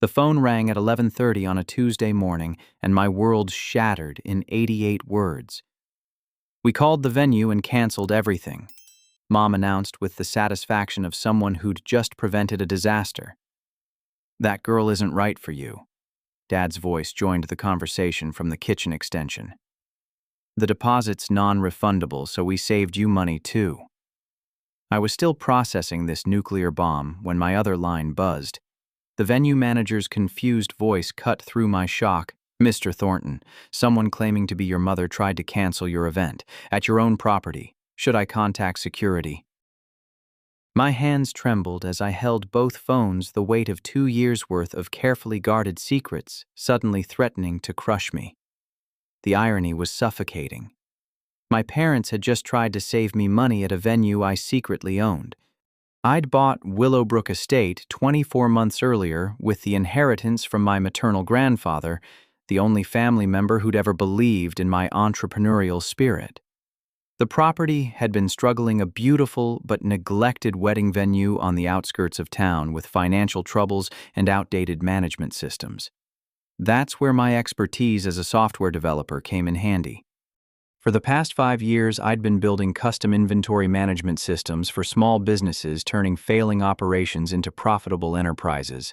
The phone rang at 11:30 on a Tuesday morning, and my world shattered in 88 words. "We called the venue and canceled everything," Mom announced with the satisfaction of someone who'd just prevented a disaster. "That girl isn't right for you." Dad's voice joined the conversation from the kitchen extension. "The deposit's non-refundable, so we saved you money too." I was still processing this nuclear bomb when my other line buzzed. The venue manager's confused voice cut through my shock. "Mr. Thornton, someone claiming to be your mother tried to cancel your event at your own property. Should I contact security?" My hands trembled as I held both phones, the weight of 2 years' worth of carefully guarded secrets suddenly threatening to crush me. The irony was suffocating. My parents had just tried to save me money at a venue I secretly owned. I'd bought Willowbrook Estate 24 months earlier with the inheritance from my maternal grandfather, the only family member who'd ever believed in my entrepreneurial spirit. The property had been struggling, a beautiful but neglected wedding venue on the outskirts of town with financial troubles and outdated management systems. That's where my expertise as a software developer came in handy. For the past 5 years, I'd been building custom inventory management systems for small businesses, turning failing operations into profitable enterprises.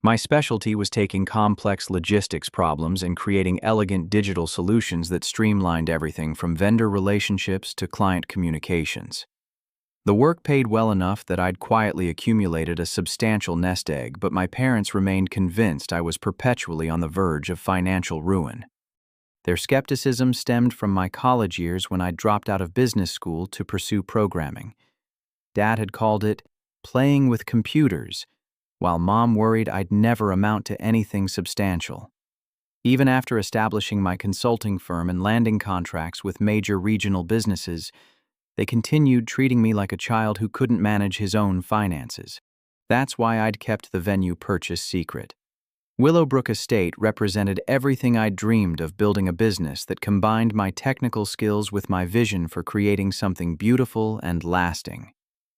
My specialty was taking complex logistics problems and creating elegant digital solutions that streamlined everything from vendor relationships to client communications. The work paid well enough that I'd quietly accumulated a substantial nest egg, but my parents remained convinced I was perpetually on the verge of financial ruin. Their skepticism stemmed from my college years when I'd dropped out of business school to pursue programming. Dad had called it playing with computers, while Mom worried I'd never amount to anything substantial. Even after establishing my consulting firm and landing contracts with major regional businesses, they continued treating me like a child who couldn't manage his own finances. That's why I'd kept the venue purchase secret. Willowbrook Estate represented everything I'd dreamed of, building a business that combined my technical skills with my vision for creating something beautiful and lasting.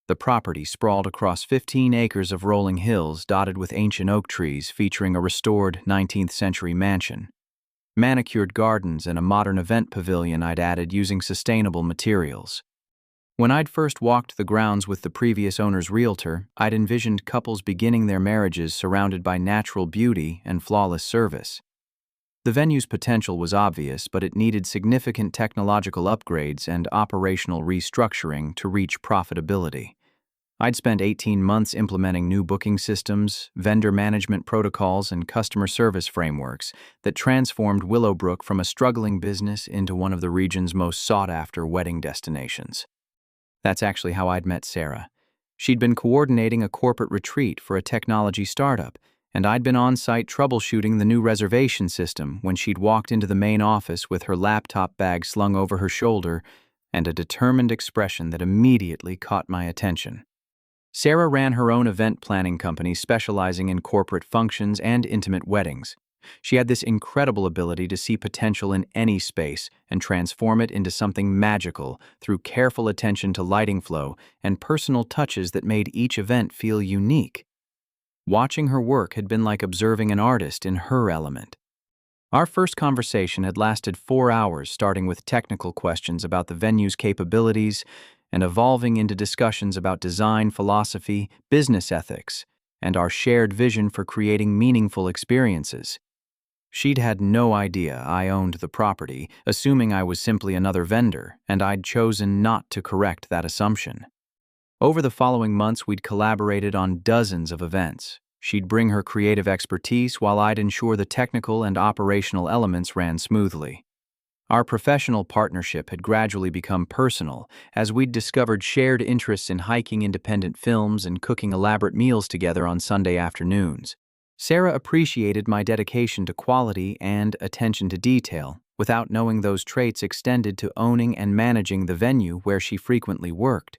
The property sprawled across 15 acres of rolling hills dotted with ancient oak trees, featuring a restored 19th century mansion, manicured gardens, and a modern event pavilion I'd added using sustainable materials. When I'd first walked the grounds with the previous owner's realtor, I'd envisioned couples beginning their marriages surrounded by natural beauty and flawless service. The venue's potential was obvious, but it needed significant technological upgrades and operational restructuring to reach profitability. I'd spent 18 months implementing new booking systems, vendor management protocols, and customer service frameworks that transformed Willowbrook from a struggling business into one of the region's most sought-after wedding destinations. That's actually how I'd met Sarah. She'd been coordinating a corporate retreat for a technology startup, and I'd been on-site troubleshooting the new reservation system when she'd walked into the main office with her laptop bag slung over her shoulder and a determined expression that immediately caught my attention. Sarah ran her own event planning company specializing in corporate functions and intimate weddings. She had this incredible ability to see potential in any space and transform it into something magical through careful attention to lighting flow and personal touches that made each event feel unique. Watching her work had been like observing an artist in her element. Our first conversation had lasted 4 hours, starting with technical questions about the venue's capabilities and evolving into discussions about design philosophy, business ethics, and our shared vision for creating meaningful experiences. She'd had no idea I owned the property, assuming I was simply another vendor, and I'd chosen not to correct that assumption. Over the following months, we'd collaborated on dozens of events. She'd bring her creative expertise while I'd ensure the technical and operational elements ran smoothly. Our professional partnership had gradually become personal as we'd discovered shared interests in hiking independent films and cooking elaborate meals together on Sunday afternoons. Sarah appreciated my dedication to quality and attention to detail, without knowing those traits extended to owning and managing the venue where she frequently worked.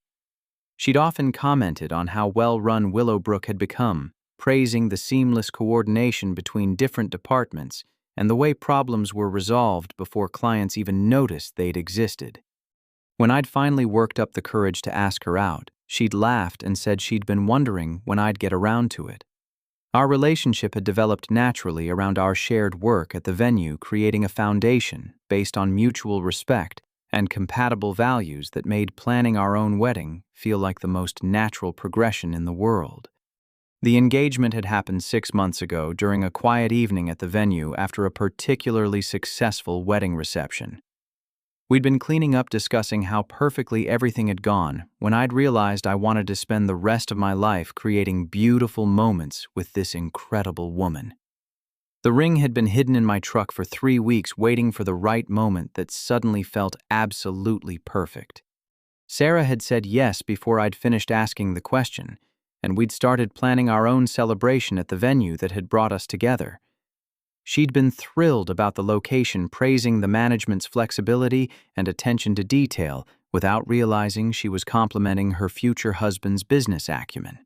She'd often commented on how well-run Willowbrook had become, praising the seamless coordination between different departments and the way problems were resolved before clients even noticed they'd existed. When I'd finally worked up the courage to ask her out, she'd laughed and said she'd been wondering when I'd get around to it. Our relationship had developed naturally around our shared work at the venue, creating a foundation based on mutual respect and compatible values that made planning our own wedding feel like the most natural progression in the world. The engagement had happened 6 months ago during a quiet evening at the venue after a particularly successful wedding reception. We'd been cleaning up discussing how perfectly everything had gone when I'd realized I wanted to spend the rest of my life creating beautiful moments with this incredible woman. The ring had been hidden in my truck for 3 weeks, waiting for the right moment that suddenly felt absolutely perfect. Sarah had said yes before I'd finished asking the question, and we'd started planning our own celebration at the venue that had brought us together. She'd been thrilled about the location, praising the management's flexibility and attention to detail without realizing she was complimenting her future husband's business acumen.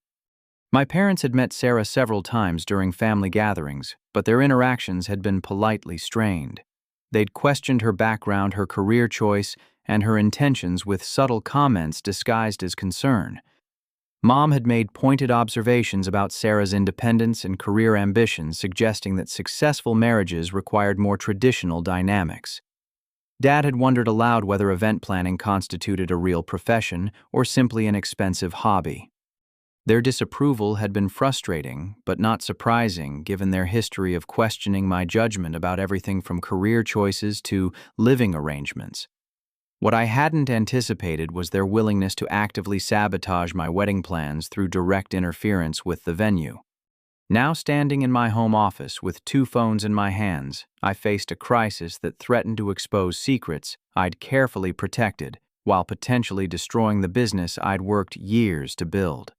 My parents had met Sarah several times during family gatherings, but their interactions had been politely strained. They'd questioned her background, her career choice, and her intentions with subtle comments disguised as concern. Mom had made pointed observations about Sarah's independence and career ambitions, suggesting that successful marriages required more traditional dynamics. Dad had wondered aloud whether event planning constituted a real profession or simply an expensive hobby. Their disapproval had been frustrating, but not surprising given their history of questioning my judgment about everything from career choices to living arrangements. What I hadn't anticipated was their willingness to actively sabotage my wedding plans through direct interference with the venue. Now standing in my home office with 2 phones in my hands, I faced a crisis that threatened to expose secrets I'd carefully protected while potentially destroying the business I'd worked years to build.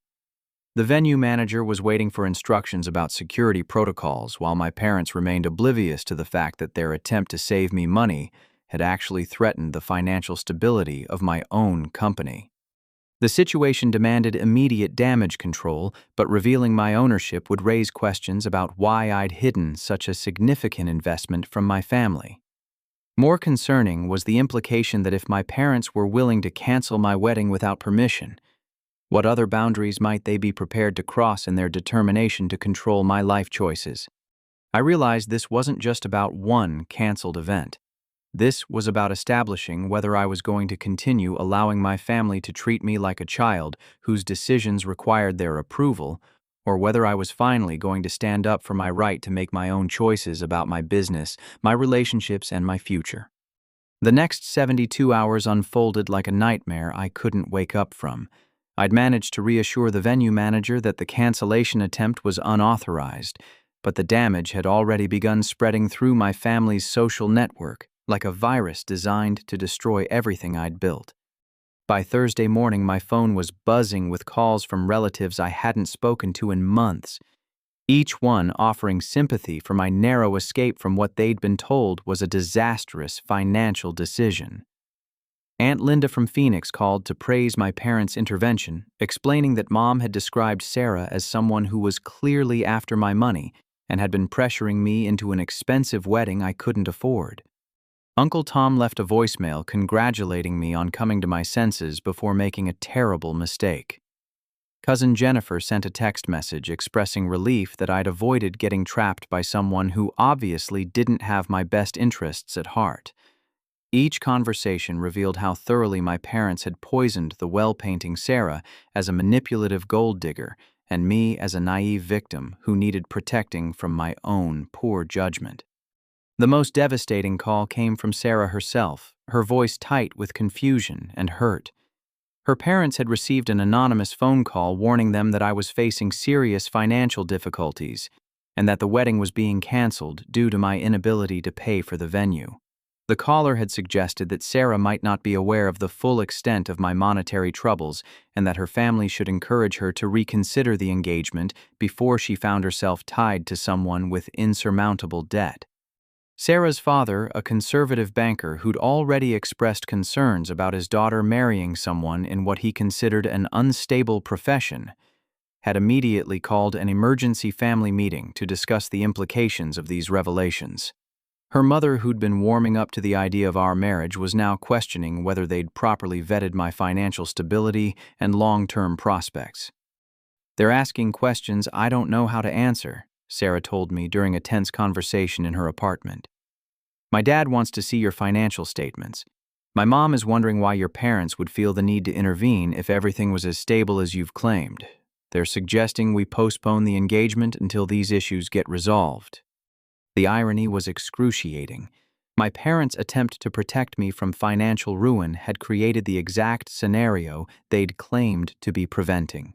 The venue manager was waiting for instructions about security protocols while my parents remained oblivious to the fact that their attempt to save me money had actually threatened the financial stability of my own company. The situation demanded immediate damage control, but revealing my ownership would raise questions about why I'd hidden such a significant investment from my family. More concerning was the implication that if my parents were willing to cancel my wedding without permission, what other boundaries might they be prepared to cross in their determination to control my life choices? I realized this wasn't just about one canceled event. This was about establishing whether I was going to continue allowing my family to treat me like a child whose decisions required their approval, or whether I was finally going to stand up for my right to make my own choices about my business, my relationships, and my future. The next 72 hours unfolded like a nightmare I couldn't wake up from. I'd managed to reassure the venue manager that the cancellation attempt was unauthorized, but the damage had already begun spreading through my family's social network, like a virus designed to destroy everything I'd built. By Thursday morning, my phone was buzzing with calls from relatives I hadn't spoken to in months, each one offering sympathy for my narrow escape from what they'd been told was a disastrous financial decision. Aunt Linda from Phoenix called to praise my parents' intervention, explaining that Mom had described Sarah as someone who was clearly after my money and had been pressuring me into an expensive wedding I couldn't afford. Uncle Tom left a voicemail congratulating me on coming to my senses before making a terrible mistake. Cousin Jennifer sent a text message expressing relief that I'd avoided getting trapped by someone who obviously didn't have my best interests at heart. Each conversation revealed how thoroughly my parents had poisoned the well-painting Sarah as a manipulative gold digger and me as a naive victim who needed protecting from my own poor judgment. The most devastating call came from Sarah herself, her voice tight with confusion and hurt. Her parents had received an anonymous phone call warning them that I was facing serious financial difficulties and that the wedding was being canceled due to my inability to pay for the venue. The caller had suggested that Sarah might not be aware of the full extent of my monetary troubles and that her family should encourage her to reconsider the engagement before she found herself tied to someone with insurmountable debt. Sarah's father, a conservative banker who'd already expressed concerns about his daughter marrying someone in what he considered an unstable profession, had immediately called an emergency family meeting to discuss the implications of these revelations. Her mother, who'd been warming up to the idea of our marriage, was now questioning whether they'd properly vetted my financial stability and long-term prospects. "They're asking questions I don't know how to answer," Sarah told me during a tense conversation in her apartment. "My dad wants to see your financial statements. My mom is wondering why your parents would feel the need to intervene if everything was as stable as you've claimed. They're suggesting we postpone the engagement until these issues get resolved." The irony was excruciating. My parents' attempt to protect me from financial ruin had created the exact scenario they'd claimed to be preventing.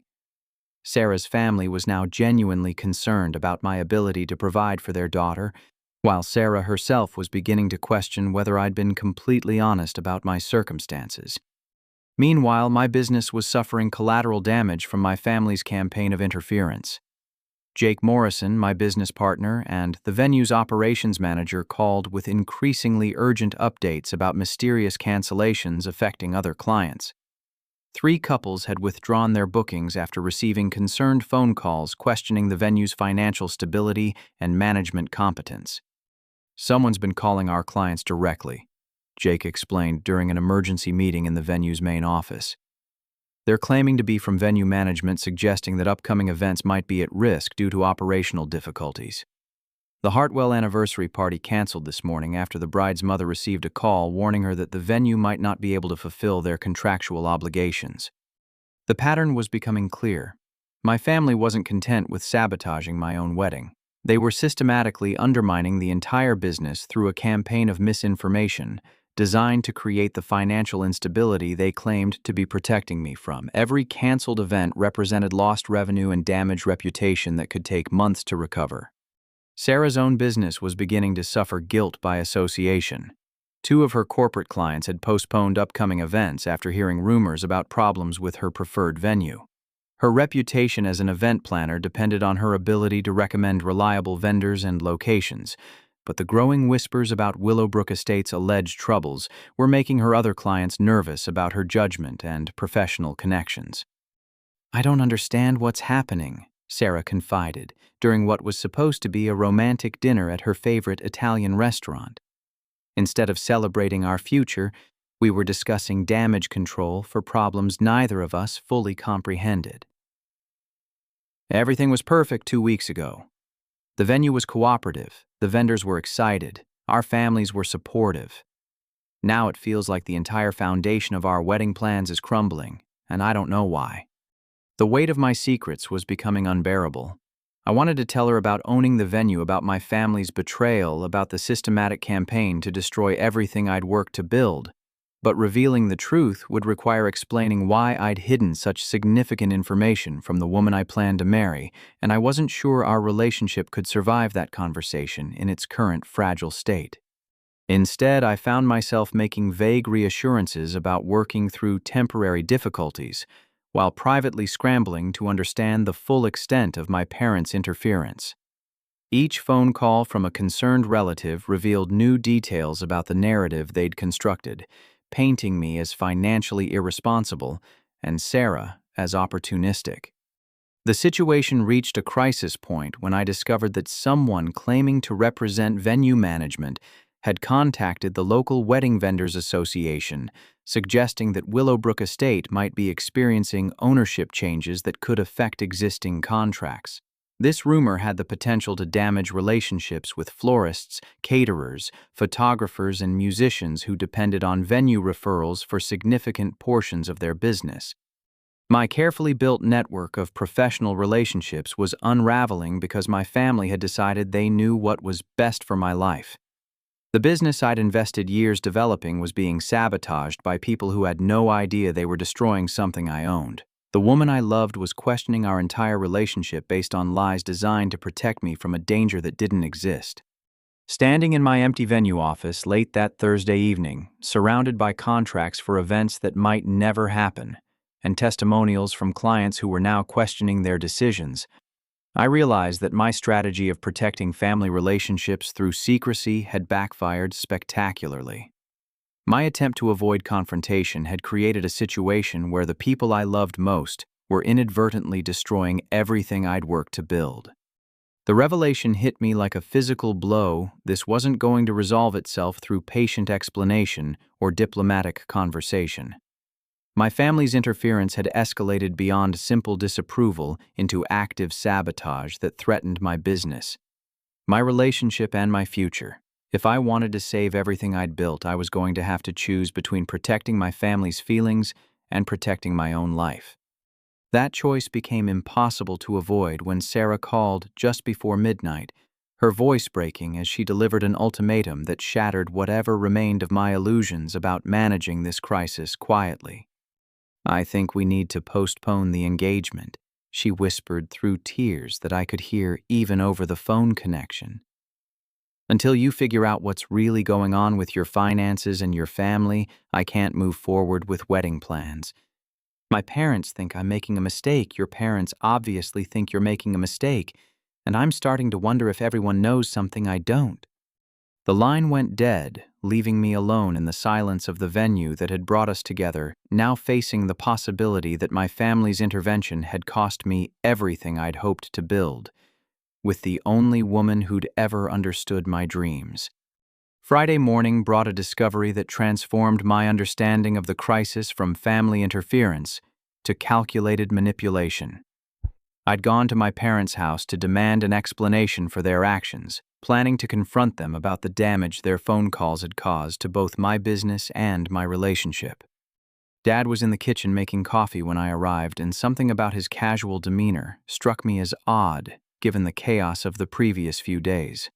Sarah's family was now genuinely concerned about my ability to provide for their daughter, while Sarah herself was beginning to question whether I'd been completely honest about my circumstances. Meanwhile, my business was suffering collateral damage from my family's campaign of interference. Jake Morrison, my business partner, and the venue's operations manager called with increasingly urgent updates about mysterious cancellations affecting other clients. 3 couples had withdrawn their bookings after receiving concerned phone calls questioning the venue's financial stability and management competence. "Someone's been calling our clients directly," Jake explained during an emergency meeting in the venue's main office. "They're claiming to be from venue management, suggesting that upcoming events might be at risk due to operational difficulties. The Hartwell anniversary party canceled this morning after the bride's mother received a call warning her that the venue might not be able to fulfill their contractual obligations." The pattern was becoming clear. My family wasn't content with sabotaging my own wedding. They were systematically undermining the entire business through a campaign of misinformation designed to create the financial instability they claimed to be protecting me from. Every canceled event represented lost revenue and damaged reputation that could take months to recover. Sarah's own business was beginning to suffer guilt by association. 2 of her corporate clients had postponed upcoming events after hearing rumors about problems with her preferred venue. Her reputation as an event planner depended on her ability to recommend reliable vendors and locations, but the growing whispers about Willowbrook Estate's alleged troubles were making her other clients nervous about her judgment and professional connections. "I don't understand what's happening," Sarah confided during what was supposed to be a romantic dinner at her favorite Italian restaurant. Instead of celebrating our future, we were discussing damage control for problems neither of us fully comprehended. "Everything was perfect 2 weeks ago. The venue was cooperative, the vendors were excited, our families were supportive. Now it feels like the entire foundation of our wedding plans is crumbling, and I don't know why." The weight of my secrets was becoming unbearable. I wanted to tell her about owning the venue, about my family's betrayal, about the systematic campaign to destroy everything I'd worked to build. But revealing the truth would require explaining why I'd hidden such significant information from the woman I planned to marry, and I wasn't sure our relationship could survive that conversation in its current fragile state. Instead, I found myself making vague reassurances about working through temporary difficulties, while privately scrambling to understand the full extent of my parents' interference. Each phone call from a concerned relative revealed new details about the narrative they'd constructed, painting me as financially irresponsible and Sarah as opportunistic. The situation reached a crisis point when I discovered that someone claiming to represent venue management had contacted the local Wedding Vendors Association, suggesting that Willowbrook Estate might be experiencing ownership changes that could affect existing contracts. This rumor had the potential to damage relationships with florists, caterers, photographers, and musicians who depended on venue referrals for significant portions of their business. My carefully built network of professional relationships was unraveling because my family had decided they knew what was best for my life. The business I'd invested years developing was being sabotaged by people who had no idea they were destroying something I owned. The woman I loved was questioning our entire relationship based on lies designed to protect me from a danger that didn't exist. Standing in my empty venue office late that Thursday evening, surrounded by contracts for events that might never happen, and testimonials from clients who were now questioning their decisions, I realized that my strategy of protecting family relationships through secrecy had backfired spectacularly. My attempt to avoid confrontation had created a situation where the people I loved most were inadvertently destroying everything I'd worked to build. The revelation hit me like a physical blow. This wasn't going to resolve itself through patient explanation or diplomatic conversation. My family's interference had escalated beyond simple disapproval into active sabotage that threatened my business, my relationship, and my future. If I wanted to save everything I'd built, I was going to have to choose between protecting my family's feelings and protecting my own life. That choice became impossible to avoid when Sarah called just before midnight, her voice breaking as she delivered an ultimatum that shattered whatever remained of my illusions about managing this crisis quietly. "I think we need to postpone the engagement," she whispered through tears that I could hear even over the phone connection. "Until you figure out what's really going on with your finances and your family, I can't move forward with wedding plans. My parents think I'm making a mistake. Your parents obviously think you're making a mistake, and I'm starting to wonder if everyone knows something I don't." The line went dead, leaving me alone in the silence of the venue that had brought us together, now facing the possibility that my family's intervention had cost me everything I'd hoped to build, with the only woman who'd ever understood my dreams. Friday morning brought a discovery that transformed my understanding of the crisis from family interference to calculated manipulation. I'd gone to my parents' house to demand an explanation for their actions, planning to confront them about the damage their phone calls had caused to both my business and my relationship. Dad was in the kitchen making coffee when I arrived, and something about his casual demeanor struck me as odd given the chaos of the previous few days.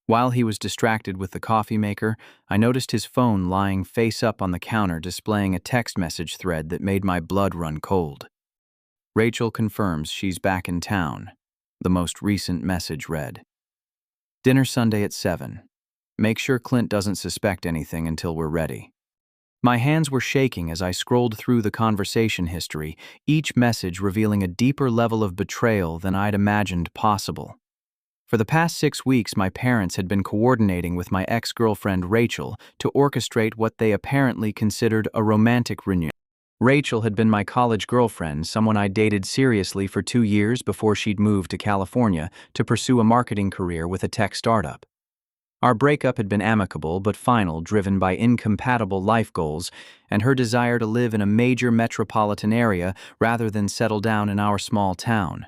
While he was distracted with the coffee maker, I noticed his phone lying face up on the counter displaying a text message thread that made my blood run cold. "Rachel confirms she's back in town," the most recent message read. "Dinner Sunday at 7. Make sure Clint doesn't suspect anything until we're ready." My hands were shaking as I scrolled through the conversation history, each message revealing a deeper level of betrayal than I'd imagined possible. For the past 6 weeks, my parents had been coordinating with my ex-girlfriend Rachel to orchestrate what they apparently considered a romantic reunion. Rachel had been my college girlfriend, someone I dated seriously for 2 years before she'd moved to California to pursue a marketing career with a tech startup. Our breakup had been amicable but final, driven by incompatible life goals and her desire to live in a major metropolitan area rather than settle down in our small town.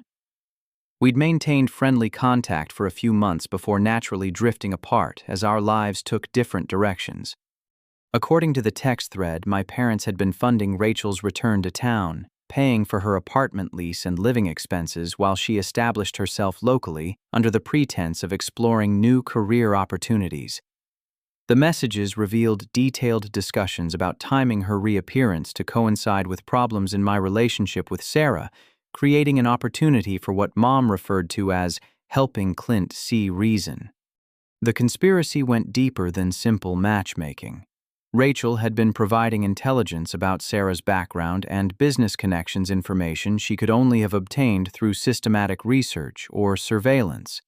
We'd maintained friendly contact for a few months before naturally drifting apart as our lives took different directions. According to the text thread, my parents had been funding Rachel's return to town, paying for her apartment lease and living expenses while she established herself locally under the pretense of exploring new career opportunities. The messages revealed detailed discussions about timing her reappearance to coincide with problems in my relationship with Sarah, creating an opportunity for what Mom referred to as helping Clint see reason. The conspiracy went deeper than simple matchmaking. Rachel had been providing intelligence about Sarah's background and business connections, information she could only have obtained through systematic research or surveillance.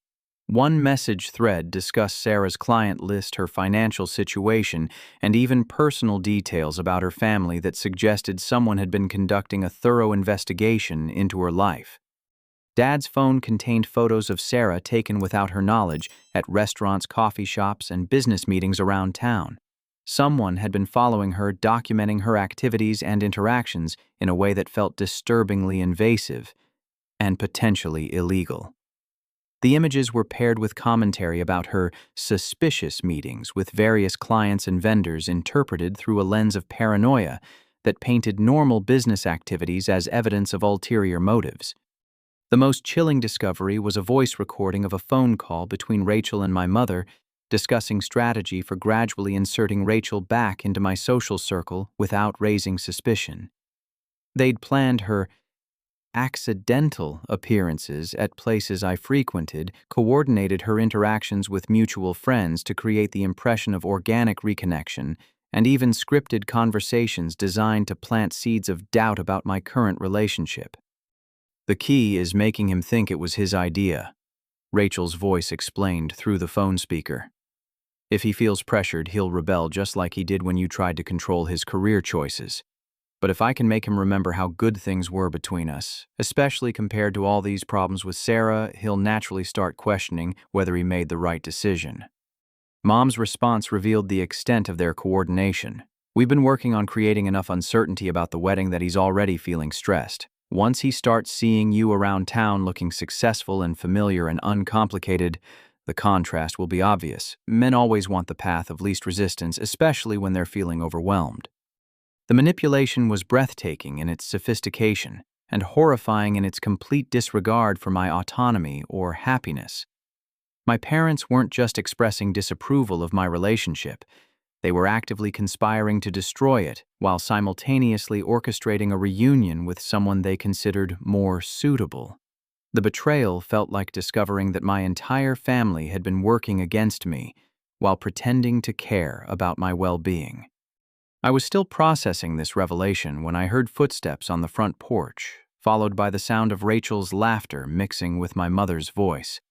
One message thread discussed Sarah's client list, her financial situation, and even personal details about her family that suggested someone had been conducting a thorough investigation into her life. Dad's phone contained photos of Sarah taken without her knowledge at restaurants, coffee shops, and business meetings around town. Someone had been following her, documenting her activities and interactions in a way that felt disturbingly invasive and potentially illegal. The images were paired with commentary about her suspicious meetings with various clients and vendors, interpreted through a lens of paranoia that painted normal business activities as evidence of ulterior motives. The most chilling discovery was a voice recording of a phone call between Rachel and my mother, discussing strategy for gradually inserting Rachel back into my social circle without raising suspicion. They'd planned her accidental appearances at places I frequented, coordinated her interactions with mutual friends to create the impression of organic reconnection, and even scripted conversations designed to plant seeds of doubt about my current relationship. "The key is making him think it was his idea," Rachel's voice explained through the phone speaker. "If he feels pressured, he'll rebel just like he did when you tried to control his career choices. But if I can make him remember how good things were between us, especially compared to all these problems with Sarah, he'll naturally start questioning whether he made the right decision." Mom's response revealed the extent of their coordination. We've been working on creating enough uncertainty about the wedding that he's already feeling stressed. Once he starts seeing you around town looking successful and familiar and uncomplicated, the contrast will be obvious. Men always want the path of least resistance, especially when they're feeling overwhelmed. The manipulation was breathtaking in its sophistication and horrifying in its complete disregard for my autonomy or happiness. My parents weren't just expressing disapproval of my relationship. They were actively conspiring to destroy it while simultaneously orchestrating a reunion with someone they considered more suitable. The betrayal felt like discovering that my entire family had been working against me while pretending to care about my well-being. I was still processing this revelation when I heard footsteps on the front porch, followed by the sound of Rachel's laughter mixing with my mother's voice.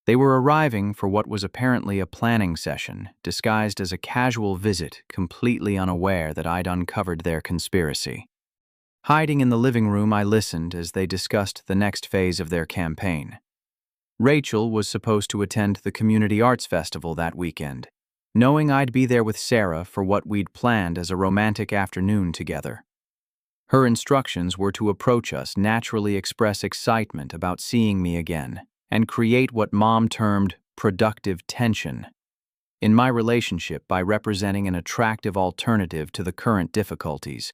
They were arriving for what was apparently a planning session, disguised as a casual visit, completely unaware that I'd uncovered their conspiracy. Hiding in the living room, I listened as they discussed the next phase of their campaign. Rachel was supposed to attend the Community Arts Festival that weekend, knowing I'd be there with Sarah for what we'd planned as a romantic afternoon together. Her instructions were to approach us, naturally express excitement about seeing me again, and create what Mom termed productive tension in my relationship by representing an attractive alternative to the current difficulties.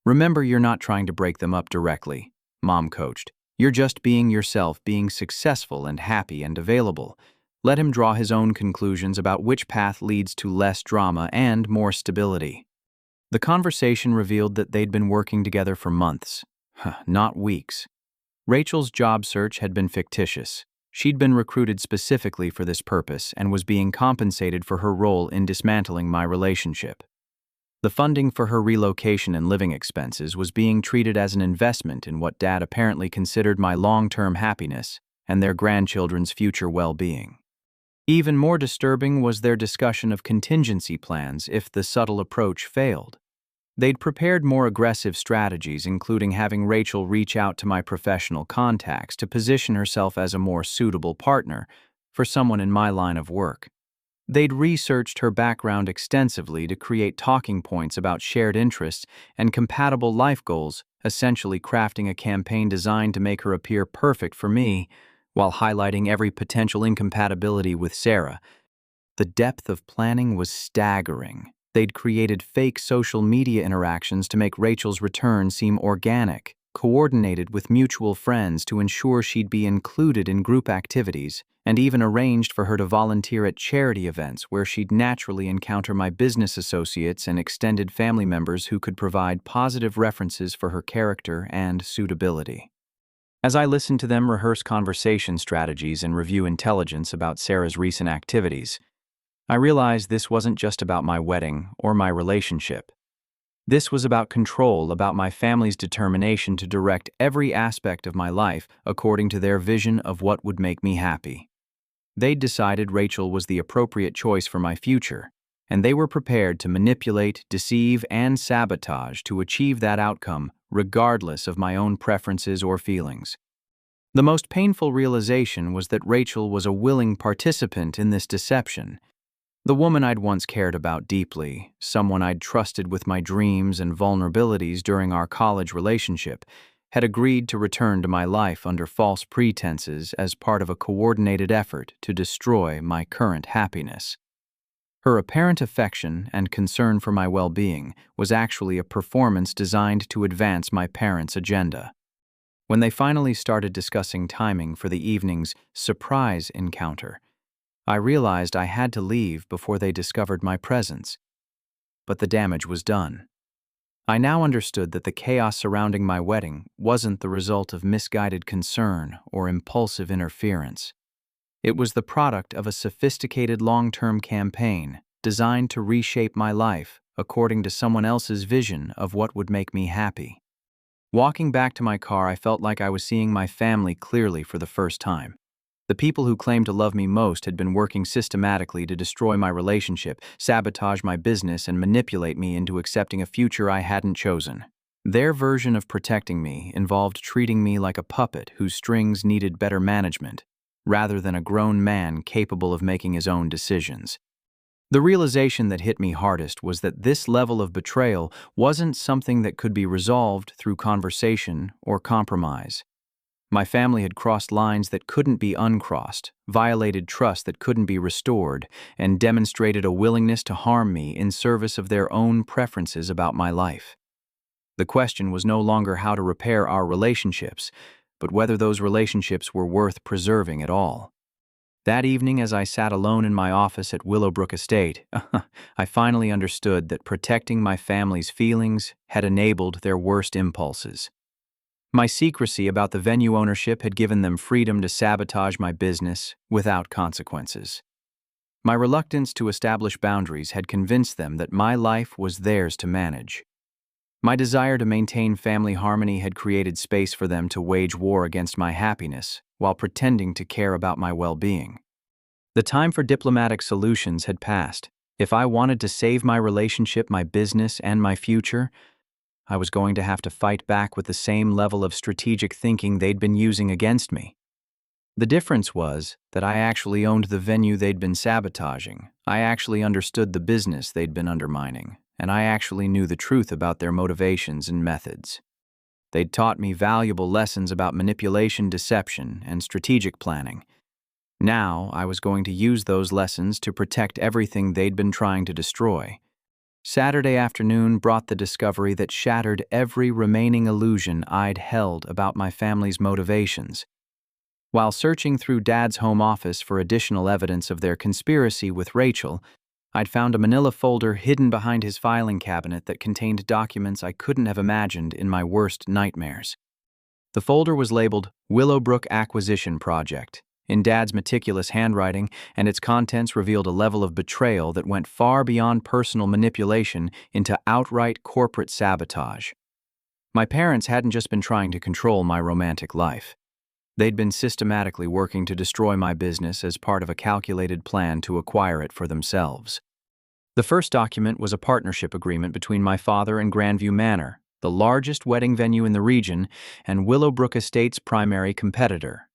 Remember, you're not trying to break them up directly, Mom coached. You're just being yourself, being successful and happy and available. Let him draw his own conclusions about which path leads to less drama and more stability. The conversation revealed that they'd been working together for months, not weeks. Rachel's job search had been fictitious. She'd been recruited specifically for this purpose and was being compensated for her role in dismantling my relationship. The funding for her relocation and living expenses was being treated as an investment in what Dad apparently considered my long-term happiness and their grandchildren's future well-being. Even more disturbing was their discussion of contingency plans if the subtle approach failed. They'd prepared more aggressive strategies, including having Rachel reach out to my professional contacts to position herself as a more suitable partner for someone in my line of work. They'd researched her background extensively to create talking points about shared interests and compatible life goals, essentially crafting a campaign designed to make her appear perfect for me, while highlighting every potential incompatibility with Sarah. The depth of planning was staggering. They'd created fake social media interactions to make Rachel's return seem organic, coordinated with mutual friends to ensure she'd be included in group activities, and even arranged for her to volunteer at charity events where she'd naturally encounter my business associates and extended family members who could provide positive references for her character and suitability. As I listened to them rehearse conversation strategies and review intelligence about Sarah's recent activities, I realized this wasn't just about my wedding or my relationship. This was about control, about my family's determination to direct every aspect of my life according to their vision of what would make me happy. They'd decided Rachel was the appropriate choice for my future, and they were prepared to manipulate, deceive, and sabotage to achieve that outcome, regardless of my own preferences or feelings. The most painful realization was that Rachel was a willing participant in this deception. The woman I'd once cared about deeply, someone I'd trusted with my dreams and vulnerabilities during our college relationship, had agreed to return to my life under false pretenses as part of a coordinated effort to destroy my current happiness. Her apparent affection and concern for my well-being was actually a performance designed to advance my parents' agenda. When they finally started discussing timing for the evening's surprise encounter, I realized I had to leave before they discovered my presence. But the damage was done. I now understood that the chaos surrounding my wedding wasn't the result of misguided concern or impulsive interference. It was the product of a sophisticated long-term campaign designed to reshape my life according to someone else's vision of what would make me happy. Walking back to my car, I felt like I was seeing my family clearly for the first time. The people who claimed to love me most had been working systematically to destroy my relationship, sabotage my business, and manipulate me into accepting a future I hadn't chosen. Their version of protecting me involved treating me like a puppet whose strings needed better management, rather than a grown man capable of making his own decisions. The realization that hit me hardest was that this level of betrayal wasn't something that could be resolved through conversation or compromise. My family had crossed lines that couldn't be uncrossed, violated trust that couldn't be restored, and demonstrated a willingness to harm me in service of their own preferences about my life. The question was no longer how to repair our relationships, but whether those relationships were worth preserving at all. That evening, as I sat alone in my office at Willowbrook Estate, I finally understood that protecting my family's feelings had enabled their worst impulses. My secrecy about the venue ownership had given them freedom to sabotage my business without consequences. My reluctance to establish boundaries had convinced them that my life was theirs to manage. My desire to maintain family harmony had created space for them to wage war against my happiness while pretending to care about my well-being. The time for diplomatic solutions had passed. If I wanted to save my relationship, my business, and my future, I was going to have to fight back with the same level of strategic thinking they'd been using against me. The difference was that I actually owned the venue they'd been sabotaging. I actually understood the business they'd been undermining, and I actually knew the truth about their motivations and methods. They'd taught me valuable lessons about manipulation, deception, and strategic planning. Now I was going to use those lessons to protect everything they'd been trying to destroy. Saturday afternoon brought the discovery that shattered every remaining illusion I'd held about my family's motivations. While searching through Dad's home office for additional evidence of their conspiracy with Rachel, I'd found a manila folder hidden behind his filing cabinet that contained documents I couldn't have imagined in my worst nightmares. The folder was labeled Willowbrook Acquisition Project in Dad's meticulous handwriting, and its contents revealed a level of betrayal that went far beyond personal manipulation into outright corporate sabotage. My parents hadn't just been trying to control my romantic life. They'd been systematically working to destroy my business as part of a calculated plan to acquire it for themselves. The first document was a partnership agreement between my father and Grandview Manor, the largest wedding venue in the region, and Willowbrook Estate's primary competitor.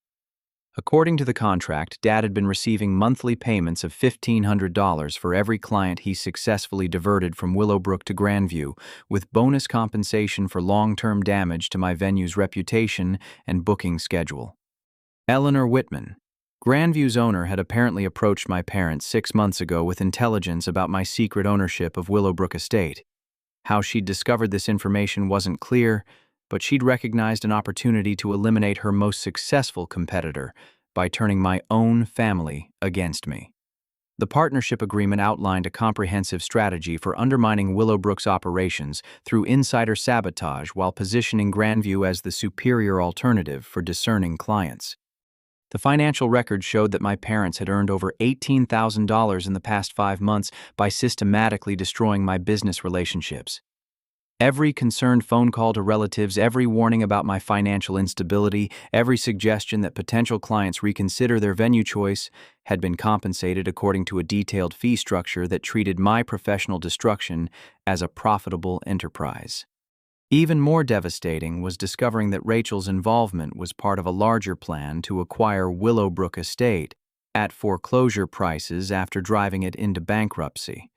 According to the contract, Dad had been receiving monthly payments of $1,500 for every client he successfully diverted from Willowbrook to Grandview, with bonus compensation for long-term damage to my venue's reputation and booking schedule. Eleanor Whitman, Grandview's owner, had apparently approached my parents 6 months ago with intelligence about my secret ownership of Willowbrook Estate. How she'd discovered this information wasn't clear, but she'd recognized an opportunity to eliminate her most successful competitor by turning my own family against me. The partnership agreement outlined a comprehensive strategy for undermining Willowbrook's operations through insider sabotage while positioning Grandview as the superior alternative for discerning clients. The financial records showed that my parents had earned over $18,000 in the past 5 months by systematically destroying my business relationships. Every concerned phone call to relatives, every warning about my financial instability, every suggestion that potential clients reconsider their venue choice had been compensated according to a detailed fee structure that treated my professional destruction as a profitable enterprise. Even more devastating was discovering that Rachel's involvement was part of a larger plan to acquire Willowbrook Estate at foreclosure prices after driving it into bankruptcy.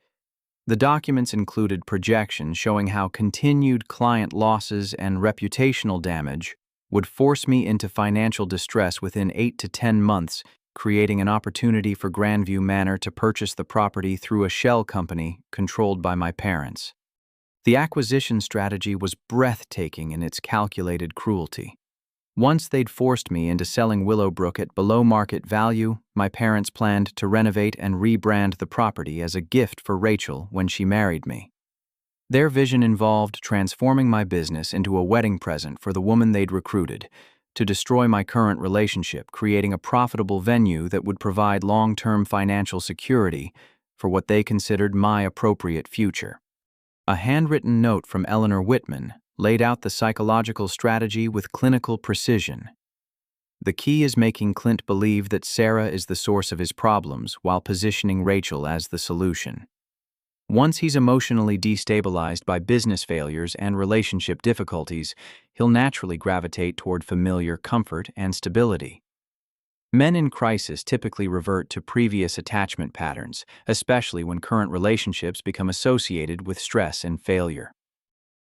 The documents included projections showing how continued client losses and reputational damage would force me into financial distress within 8 to 10 months, creating an opportunity for Grandview Manor to purchase the property through a shell company controlled by my parents. The acquisition strategy was breathtaking in its calculated cruelty. Once they'd forced me into selling Willowbrook at below market value, my parents planned to renovate and rebrand the property as a gift for Rachel when she married me. Their vision involved transforming my business into a wedding present for the woman they'd recruited, to destroy my current relationship, creating a profitable venue that would provide long-term financial security for what they considered my appropriate future. A handwritten note from Eleanor Whitman laid out the psychological strategy with clinical precision. The key is making Clint believe that Sarah is the source of his problems while positioning Rachel as the solution. Once he's emotionally destabilized by business failures and relationship difficulties, he'll naturally gravitate toward familiar comfort and stability. Men in crisis typically revert to previous attachment patterns, especially when current relationships become associated with stress and failure.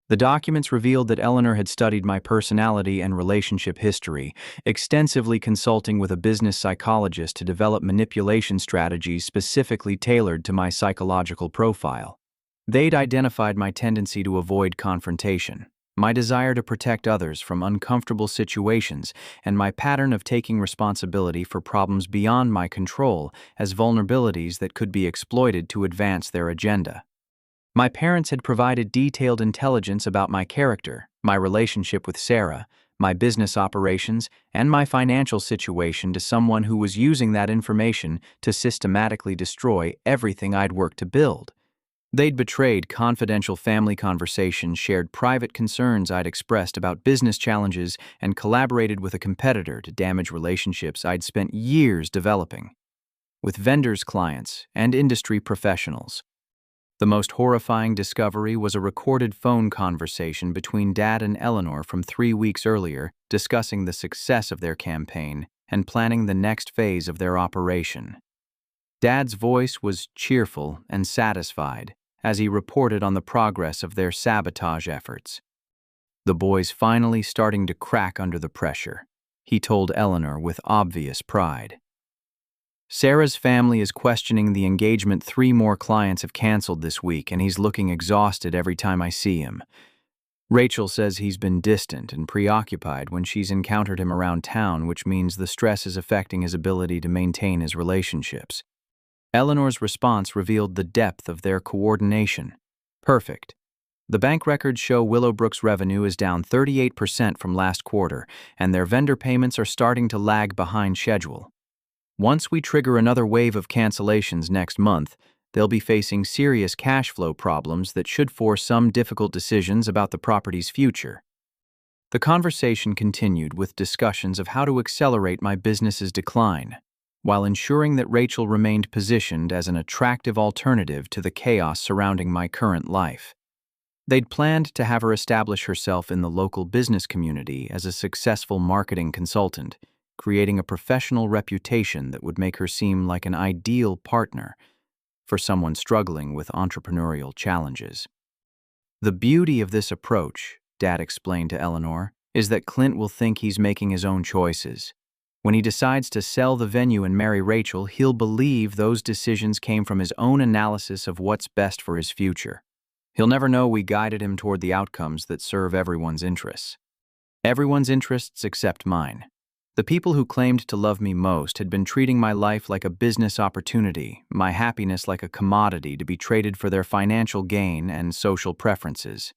The documents revealed that Eleanor had studied my personality and relationship history, extensively consulting with a business psychologist to develop manipulation strategies specifically tailored to my psychological profile. They'd identified my tendency to avoid confrontation, my desire to protect others from uncomfortable situations, and my pattern of taking responsibility for problems beyond my control as vulnerabilities that could be exploited to advance their agenda. My parents had provided detailed intelligence about my character, my relationship with Sarah, my business operations, and my financial situation to someone who was using that information to systematically destroy everything I'd worked to build. They'd betrayed confidential family conversations, shared private concerns I'd expressed about business challenges, and collaborated with a competitor to damage relationships I'd spent years developing with vendors, clients, and industry professionals. The most horrifying discovery was a recorded phone conversation between Dad and Eleanor from 3 weeks earlier, discussing the success of their campaign and planning the next phase of their operation. Dad's voice was cheerful and satisfied as he reported on the progress of their sabotage efforts. The boy's finally starting to crack under the pressure, he told Eleanor with obvious pride. Sarah's family is questioning the engagement 3 more clients have canceled this week, and he's looking exhausted every time I see him. Rachel says he's been distant and preoccupied when she's encountered him around town, which means the stress is affecting his ability to maintain his relationships. Eleanor's response revealed the depth of their coordination. Perfect. The bank records show Willowbrook's revenue is down 38% from last quarter, and their vendor payments are starting to lag behind schedule. Once we trigger another wave of cancellations next month, they'll be facing serious cash flow problems that should force some difficult decisions about the property's future. The conversation continued with discussions of how to accelerate my business's decline, while ensuring that Rachel remained positioned as an attractive alternative to the chaos surrounding my current life. They'd planned to have her establish herself in the local business community as a successful marketing consultant, creating a professional reputation that would make her seem like an ideal partner for someone struggling with entrepreneurial challenges. The beauty of this approach, Dad explained to Eleanor, is that Clint will think he's making his own choices. When he decides to sell the venue and marry Rachel, he'll believe those decisions came from his own analysis of what's best for his future. He'll never know we guided him toward the outcomes that serve everyone's interests. Everyone's interests except mine. The people who claimed to love me most had been treating my life like a business opportunity, my happiness like a commodity to be traded for their financial gain and social preferences.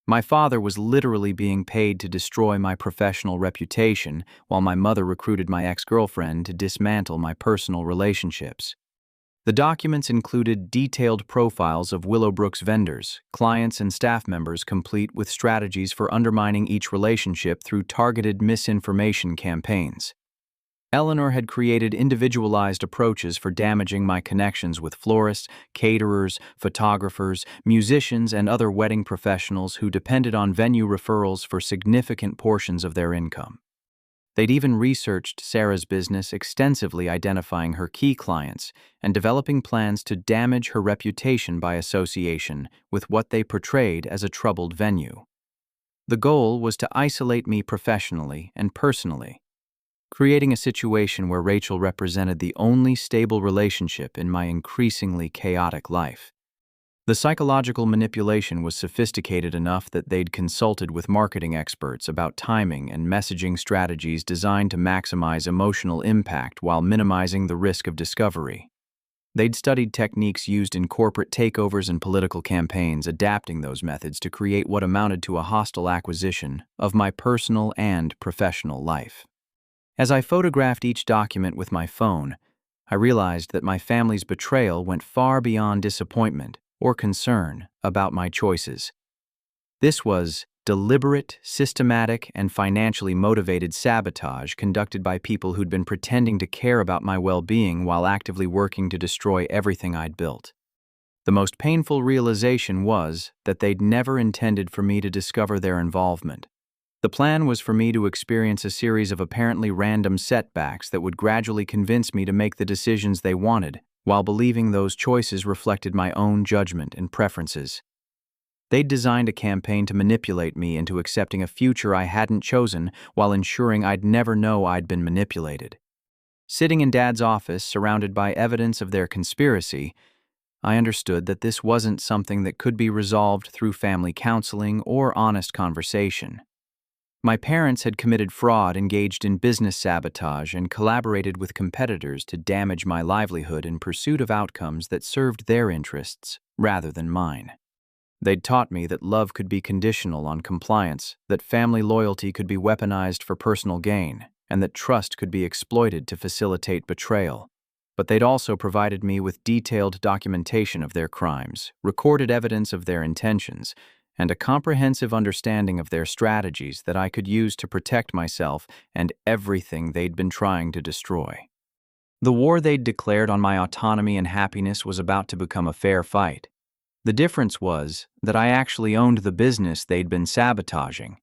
My father was literally being paid to destroy my professional reputation, while my mother recruited my ex-girlfriend to dismantle my personal relationships. The documents included detailed profiles of Willowbrook's vendors, clients, and staff members, complete with strategies for undermining each relationship through targeted misinformation campaigns. Eleanor had created individualized approaches for damaging my connections with florists, caterers, photographers, musicians, and other wedding professionals who depended on venue referrals for significant portions of their income. They'd even researched Sarah's business extensively, identifying her key clients and developing plans to damage her reputation by association with what they portrayed as a troubled venue. The goal was to isolate me professionally and personally, creating a situation where Rachel represented the only stable relationship in my increasingly chaotic life. The psychological manipulation was sophisticated enough that they'd consulted with marketing experts about timing and messaging strategies designed to maximize emotional impact while minimizing the risk of discovery. They'd studied techniques used in corporate takeovers and political campaigns, adapting those methods to create what amounted to a hostile acquisition of my personal and professional life. As I photographed each document with my phone, I realized that my family's betrayal went far beyond disappointment or concern about my choices. This was deliberate, systematic, and financially motivated sabotage conducted by people who'd been pretending to care about my well-being while actively working to destroy everything I'd built. The most painful realization was that they'd never intended for me to discover their involvement. The plan was for me to experience a series of apparently random setbacks that would gradually convince me to make the decisions they wanted, while believing those choices reflected my own judgment and preferences. They'd designed a campaign to manipulate me into accepting a future I hadn't chosen while ensuring I'd never know I'd been manipulated. Sitting in Dad's office, surrounded by evidence of their conspiracy, I understood that this wasn't something that could be resolved through family counseling or honest conversation. My parents had committed fraud, engaged in business sabotage, and collaborated with competitors to damage my livelihood in pursuit of outcomes that served their interests rather than mine. They'd taught me that love could be conditional on compliance, that family loyalty could be weaponized for personal gain, and that trust could be exploited to facilitate betrayal. But they'd also provided me with detailed documentation of their crimes, recorded evidence of their intentions, and a comprehensive understanding of their strategies that I could use to protect myself and everything they'd been trying to destroy. The war they'd declared on my autonomy and happiness was about to become a fair fight. The difference was that I actually owned the business they'd been sabotaging.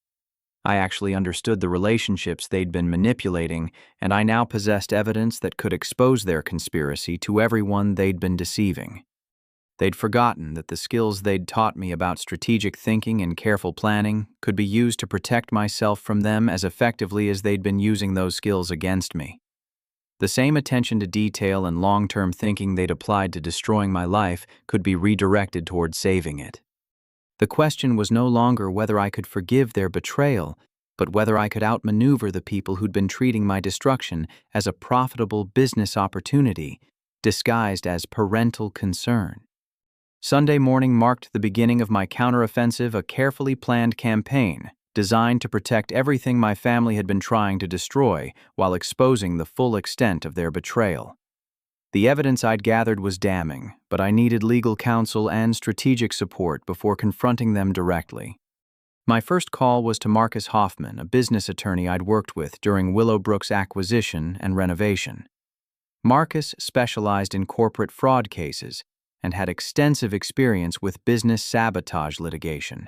I actually understood the relationships they'd been manipulating, and I now possessed evidence that could expose their conspiracy to everyone they'd been deceiving. They'd forgotten that the skills they'd taught me about strategic thinking and careful planning could be used to protect myself from them as effectively as they'd been using those skills against me. The same attention to detail and long-term thinking they'd applied to destroying my life could be redirected toward saving it. The question was no longer whether I could forgive their betrayal, but whether I could outmaneuver the people who'd been treating my destruction as a profitable business opportunity, disguised as parental concern. Sunday morning marked the beginning of my counteroffensive, a carefully planned campaign designed to protect everything my family had been trying to destroy while exposing the full extent of their betrayal. The evidence I'd gathered was damning, but I needed legal counsel and strategic support before confronting them directly. My first call was to Marcus Hoffman, a business attorney I'd worked with during Willowbrook's acquisition and renovation. Marcus specialized in corporate fraud cases and had extensive experience with business sabotage litigation.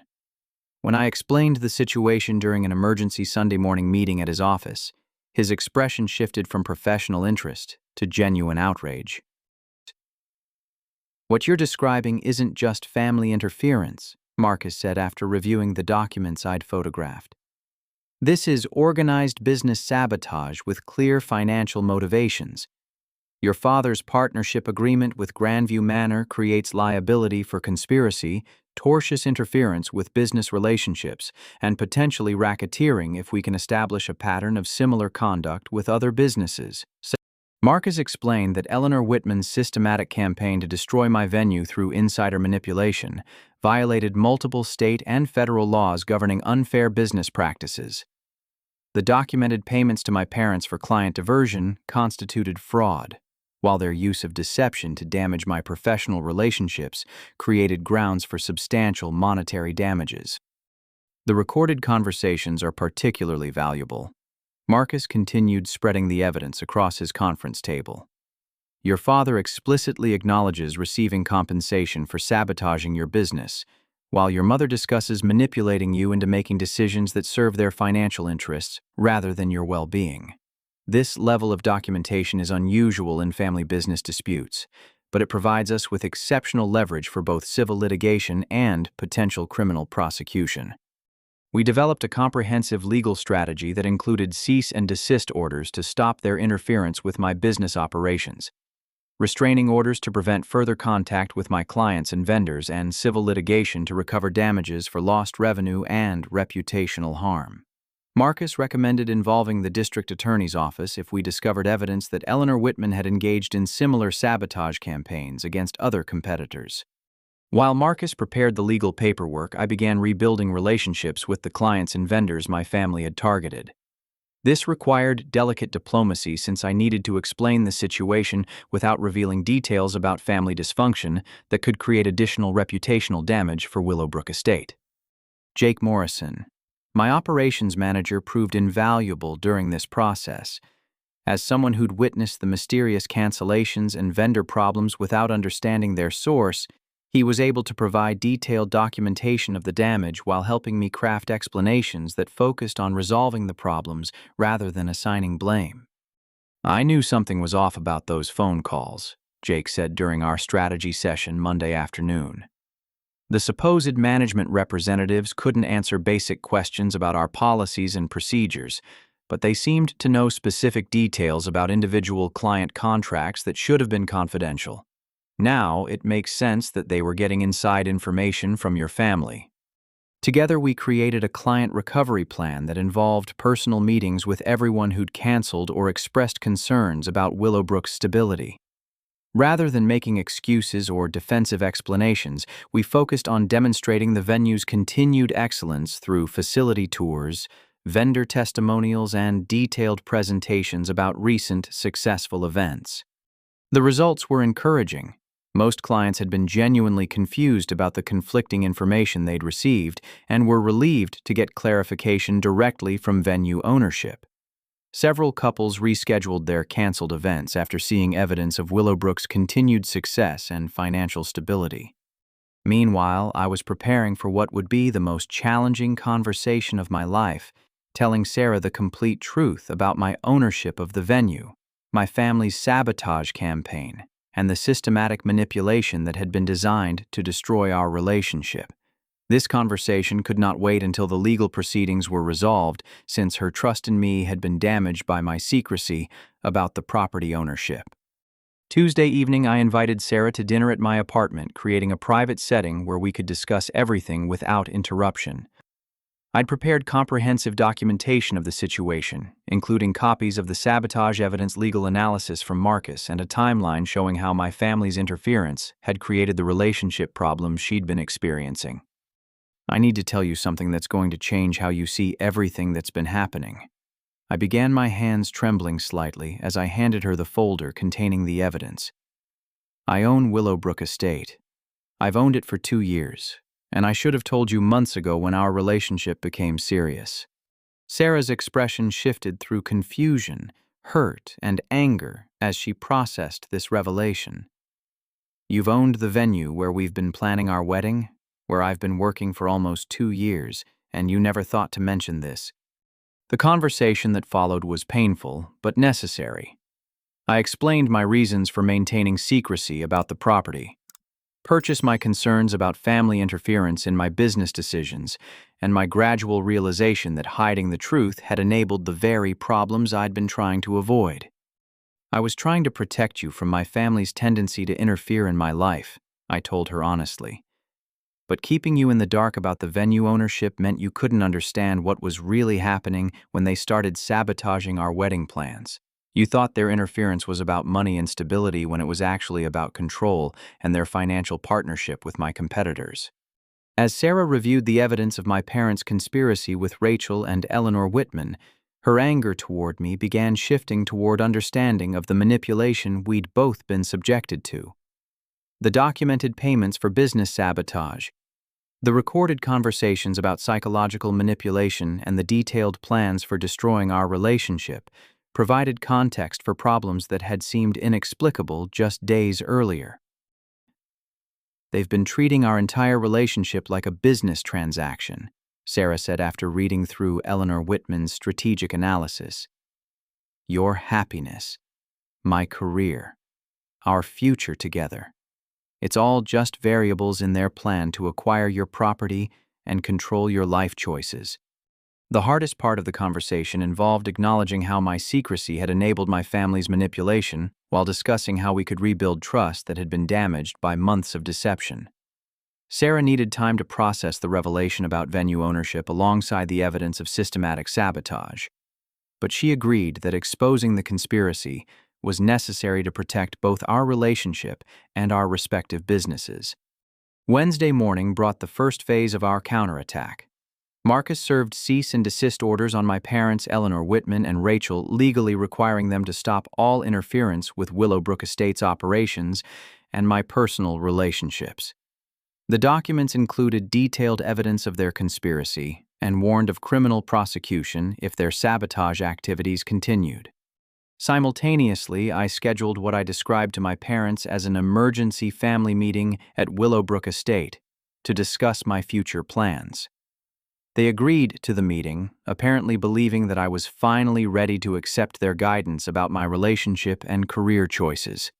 When I explained the situation during an emergency Sunday morning meeting at his office, his expression shifted from professional interest to genuine outrage. "What you're describing isn't just family interference," Marcus said after reviewing the documents I'd photographed. "This is organized business sabotage with clear financial motivations. Your father's partnership agreement with Grandview Manor creates liability for conspiracy, tortious interference with business relationships, and potentially racketeering if we can establish a pattern of similar conduct with other businesses." Marcus explained that Eleanor Whitman's systematic campaign to destroy my venue through insider manipulation violated multiple state and federal laws governing unfair business practices. The documented payments to my parents for client diversion constituted fraud, while their use of deception to damage my professional relationships created grounds for substantial monetary damages. The recorded conversations are particularly valuable. Marcus continued spreading the evidence across his conference table. "Your father explicitly acknowledges receiving compensation for sabotaging your business, while your mother discusses manipulating you into making decisions that serve their financial interests rather than your well-being. This level of documentation is unusual in family business disputes, but it provides us with exceptional leverage for both civil litigation and potential criminal prosecution." We developed a comprehensive legal strategy that included cease and desist orders to stop their interference with my business operations, restraining orders to prevent further contact with my clients and vendors, and civil litigation to recover damages for lost revenue and reputational harm. Marcus recommended involving the district attorney's office if we discovered evidence that Eleanor Whitman had engaged in similar sabotage campaigns against other competitors. While Marcus prepared the legal paperwork, I began rebuilding relationships with the clients and vendors my family had targeted. This required delicate diplomacy since I needed to explain the situation without revealing details about family dysfunction that could create additional reputational damage for Willowbrook Estate. Jake Morrison, my operations manager, proved invaluable during this process. As someone who'd witnessed the mysterious cancellations and vendor problems without understanding their source, He was able to provide detailed documentation of the damage while helping me craft explanations that focused on resolving the problems rather than assigning blame. "I knew something was off about those phone calls," Jake said during our strategy session Monday afternoon. "The supposed management representatives couldn't answer basic questions about our policies and procedures, but they seemed to know specific details about individual client contracts that should have been confidential. Now it makes sense that they were getting inside information from your family." Together, we created a client recovery plan that involved personal meetings with everyone who'd canceled or expressed concerns about Willowbrook's stability. Rather than making excuses or defensive explanations, we focused on demonstrating the venue's continued excellence through facility tours, vendor testimonials, and detailed presentations about recent successful events. The results were encouraging. Most clients had been genuinely confused about the conflicting information they'd received and were relieved to get clarification directly from venue ownership. Several couples rescheduled their canceled events after seeing evidence of Willowbrook's continued success and financial stability. Meanwhile, I was preparing for what would be the most challenging conversation of my life, telling Sarah the complete truth about my ownership of the venue, my family's sabotage campaign, and the systematic manipulation that had been designed to destroy our relationship. This conversation could not wait until the legal proceedings were resolved, since her trust in me had been damaged by my secrecy about the property ownership. Tuesday evening, I invited Sarah to dinner at my apartment, creating a private setting where we could discuss everything without interruption. I'd prepared comprehensive documentation of the situation, including copies of the sabotage evidence legal analysis from Marcus and a timeline showing how my family's interference had created the relationship problems she'd been experiencing. "I need to tell you something that's going to change how you see everything that's been happening." I began, my hands trembling slightly as I handed her the folder containing the evidence. "I own Willowbrook Estate. I've owned it for 2 years, and I should have told you months ago when our relationship became serious." Sarah's expression shifted through confusion, hurt, and anger as she processed this revelation. "You've owned the venue where we've been planning our wedding, where I've been working for almost 2 years, and you never thought to mention this." The conversation that followed was painful, but necessary. I explained my reasons for maintaining secrecy about the property, purchased my concerns about family interference in my business decisions, and my gradual realization that hiding the truth had enabled the very problems I'd been trying to avoid. "I was trying to protect you from my family's tendency to interfere in my life," I told her honestly. "But keeping you in the dark about the venue ownership meant you couldn't understand what was really happening when they started sabotaging our wedding plans. You thought their interference was about money and stability when it was actually about control and their financial partnership with my competitors." As Sarah reviewed the evidence of my parents' conspiracy with Rachel and Eleanor Whitman, her anger toward me began shifting toward understanding of the manipulation we'd both been subjected to. The documented payments for business sabotage, the recorded conversations about psychological manipulation, and the detailed plans for destroying our relationship provided context for problems that had seemed inexplicable just days earlier. "They've been treating our entire relationship like a business transaction," Sarah said after reading through Eleanor Whitman's strategic analysis. "Your happiness, my career, our future together. It's all just variables in their plan to acquire your property and control your life choices." The hardest part of the conversation involved acknowledging how my secrecy had enabled my family's manipulation while discussing how we could rebuild trust that had been damaged by months of deception. Sarah needed time to process the revelation about venue ownership alongside the evidence of systematic sabotage, but she agreed that exposing the conspiracy was necessary to protect both our relationship and our respective businesses. Wednesday morning brought the first phase of our counterattack. Marcus served cease and desist orders on my parents, Eleanor Whitman and Rachel, legally requiring them to stop all interference with Willowbrook Estate's operations and my personal relationships. The documents included detailed evidence of their conspiracy and warned of criminal prosecution if their sabotage activities continued. Simultaneously, I scheduled what I described to my parents as an emergency family meeting at Willowbrook Estate to discuss my future plans. They agreed to the meeting, apparently believing that I was finally ready to accept their guidance about my relationship and career choices.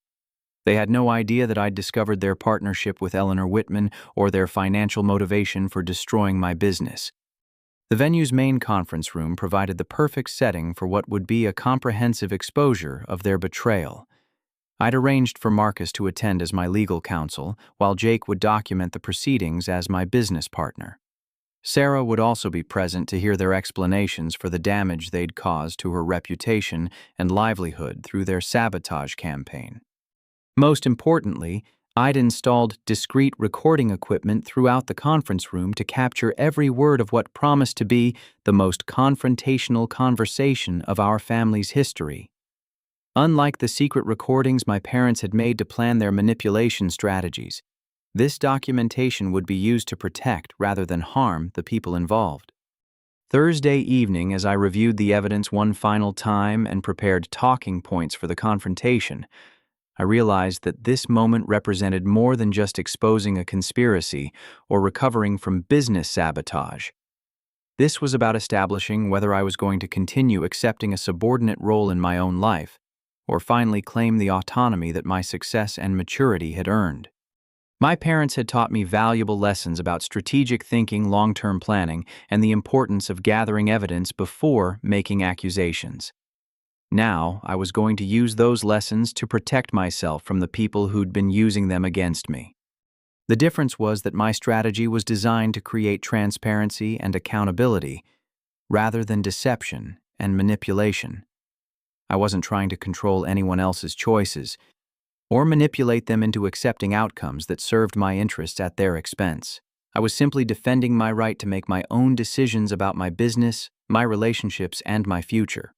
They had no idea that I'd discovered their partnership with Eleanor Whitman or their financial motivation for destroying my business. The venue's main conference room provided the perfect setting for what would be a comprehensive exposure of their betrayal. I'd arranged for Marcus to attend as my legal counsel, while Jake would document the proceedings as my business partner. Sarah would also be present to hear their explanations for the damage they'd caused to her reputation and livelihood through their sabotage campaign. Most importantly, I'd installed discreet recording equipment throughout the conference room to capture every word of what promised to be the most confrontational conversation of our family's history. Unlike the secret recordings my parents had made to plan their manipulation strategies, this documentation would be used to protect rather than harm the people involved. Thursday evening, as I reviewed the evidence one final time and prepared talking points for the confrontation, I realized that this moment represented more than just exposing a conspiracy or recovering from business sabotage. This was about establishing whether I was going to continue accepting a subordinate role in my own life, or finally claim the autonomy that my success and maturity had earned. My parents had taught me valuable lessons about strategic thinking, long-term planning, and the importance of gathering evidence before making accusations. Now, I was going to use those lessons to protect myself from the people who'd been using them against me. The difference was that my strategy was designed to create transparency and accountability, rather than deception and manipulation. I wasn't trying to control anyone else's choices, or manipulate them into accepting outcomes that served my interests at their expense. I was simply defending my right to make my own decisions about my business, my relationships, and my future.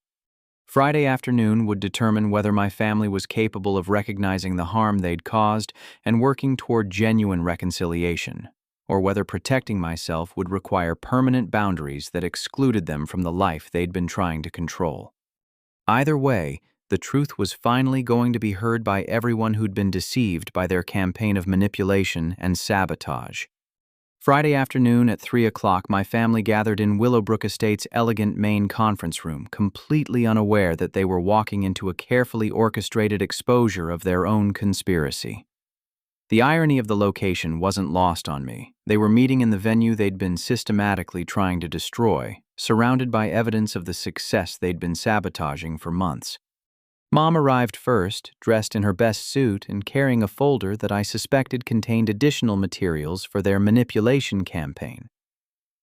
Friday afternoon would determine whether my family was capable of recognizing the harm they'd caused and working toward genuine reconciliation, or whether protecting myself would require permanent boundaries that excluded them from the life they'd been trying to control. Either way, the truth was finally going to be heard by everyone who'd been deceived by their campaign of manipulation and sabotage. Friday afternoon at 3 o'clock, my family gathered in Willowbrook Estate's elegant main conference room, completely unaware that they were walking into a carefully orchestrated exposure of their own conspiracy. The irony of the location wasn't lost on me. They were meeting in the venue they'd been systematically trying to destroy, surrounded by evidence of the success they'd been sabotaging for months. Mom arrived first, dressed in her best suit and carrying a folder that I suspected contained additional materials for their manipulation campaign.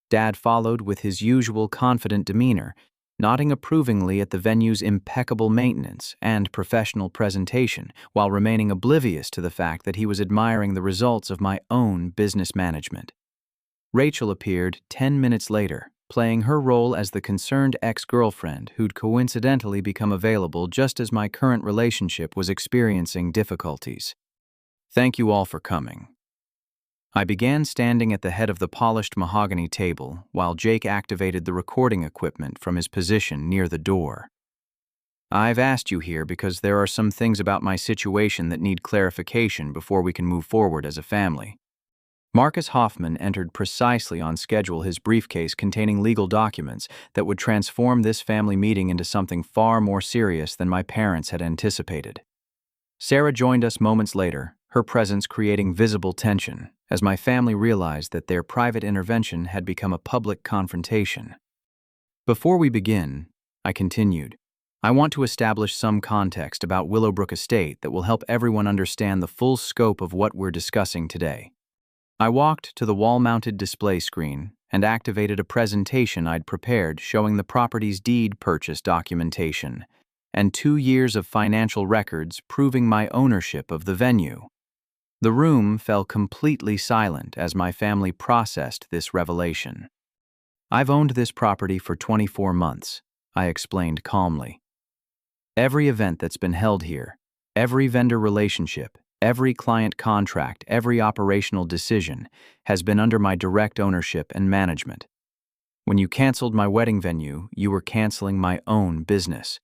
Dad followed with his usual confident demeanor, nodding approvingly at the venue's impeccable maintenance and professional presentation, while remaining oblivious to the fact that he was admiring the results of my own business management. Rachel appeared 10 minutes later, playing her role as the concerned ex-girlfriend who'd coincidentally become available just as my current relationship was experiencing difficulties. Thank you all for coming. I began standing at the head of the polished mahogany table while Jake activated the recording equipment from his position near the door. I've asked you here because there are some things about my situation that need clarification before we can move forward as a family. Marcus Hoffman entered precisely on schedule his briefcase containing legal documents that would transform this family meeting into something far more serious than my parents had anticipated. Sarah joined us moments later, her presence creating visible tension, as my family realized that their private intervention had become a public confrontation. Before we begin, I continued, I want to establish some context about Willowbrook Estate that will help everyone understand the full scope of what we're discussing today. I walked to the wall-mounted display screen and activated a presentation I'd prepared showing the property's deed purchase documentation and 2 years of financial records proving my ownership of the venue. The room fell completely silent as my family processed this revelation. I've owned this property for 24 months, I explained calmly. Every event that's been held here, every vendor relationship, every client contract, every operational decision has been under my direct ownership and management. When you canceled my wedding venue, you were canceling my own business.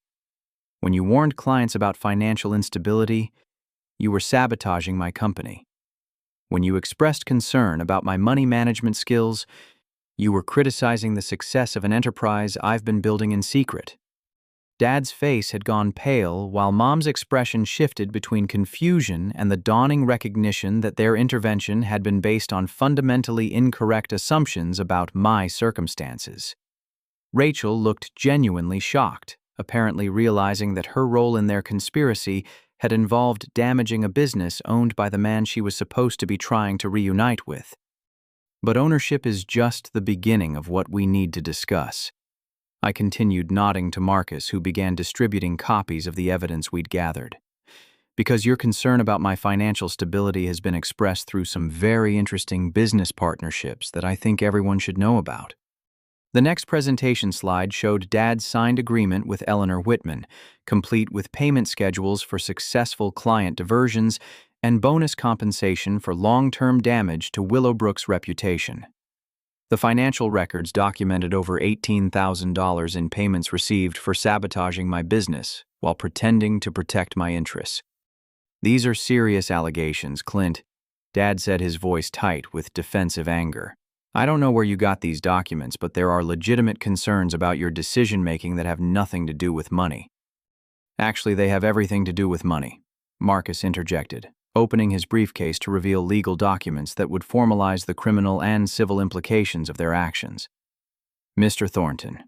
When you warned clients about financial instability, you were sabotaging my company. When you expressed concern about my money management skills, you were criticizing the success of an enterprise I've been building in secret. Dad's face had gone pale while Mom's expression shifted between confusion and the dawning recognition that their intervention had been based on fundamentally incorrect assumptions about my circumstances. Rachel looked genuinely shocked, apparently realizing that her role in their conspiracy had involved damaging a business owned by the man she was supposed to be trying to reunite with. But ownership is just the beginning of what we need to discuss. I continued nodding to Marcus, who began distributing copies of the evidence we'd gathered. Because your concern about my financial stability has been expressed through some very interesting business partnerships that I think everyone should know about. The next presentation slide showed Dad's signed agreement with Eleanor Whitman, complete with payment schedules for successful client diversions and bonus compensation for long-term damage to Willowbrook's reputation. The financial records documented over $18,000 in payments received for sabotaging my business while pretending to protect my interests. These are serious allegations, Clint. Dad said, his voice tight with defensive anger. I don't know where you got these documents, but there are legitimate concerns about your decision-making that have nothing to do with money. Actually, they have everything to do with money, Marcus interjected, opening his briefcase to reveal legal documents that would formalize the criminal and civil implications of their actions. Mr. Thornton,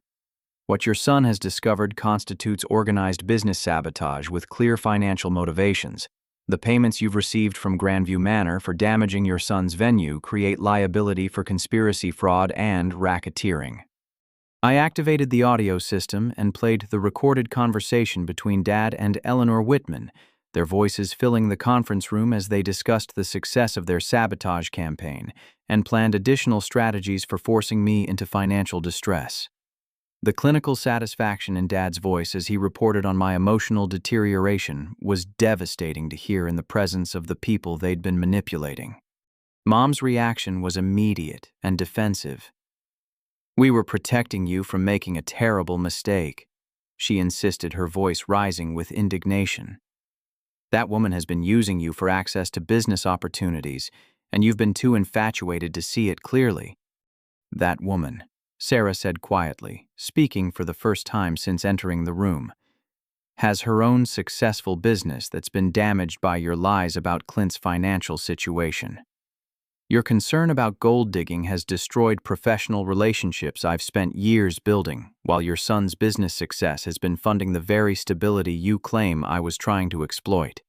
what your son has discovered constitutes organized business sabotage with clear financial motivations. The payments you've received from Grandview Manor for damaging your son's venue create liability for conspiracy fraud and racketeering. I activated the audio system and played the recorded conversation between Dad and Eleanor Whitman, their voices filling the conference room as they discussed the success of their sabotage campaign and planned additional strategies for forcing me into financial distress. The clinical satisfaction in Dad's voice as he reported on my emotional deterioration was devastating to hear in the presence of the people they'd been manipulating. Mom's reaction was immediate and defensive. We were protecting you from making a terrible mistake, she insisted, her voice rising with indignation. That woman has been using you for access to business opportunities, and you've been too infatuated to see it clearly. That woman, Sarah said quietly, speaking for the first time since entering the room, has her own successful business that's been damaged by your lies about Clint's financial situation. Your concern about gold digging has destroyed professional relationships I've spent years building, while your son's business success has been funding the very stability you claim I was trying to exploit.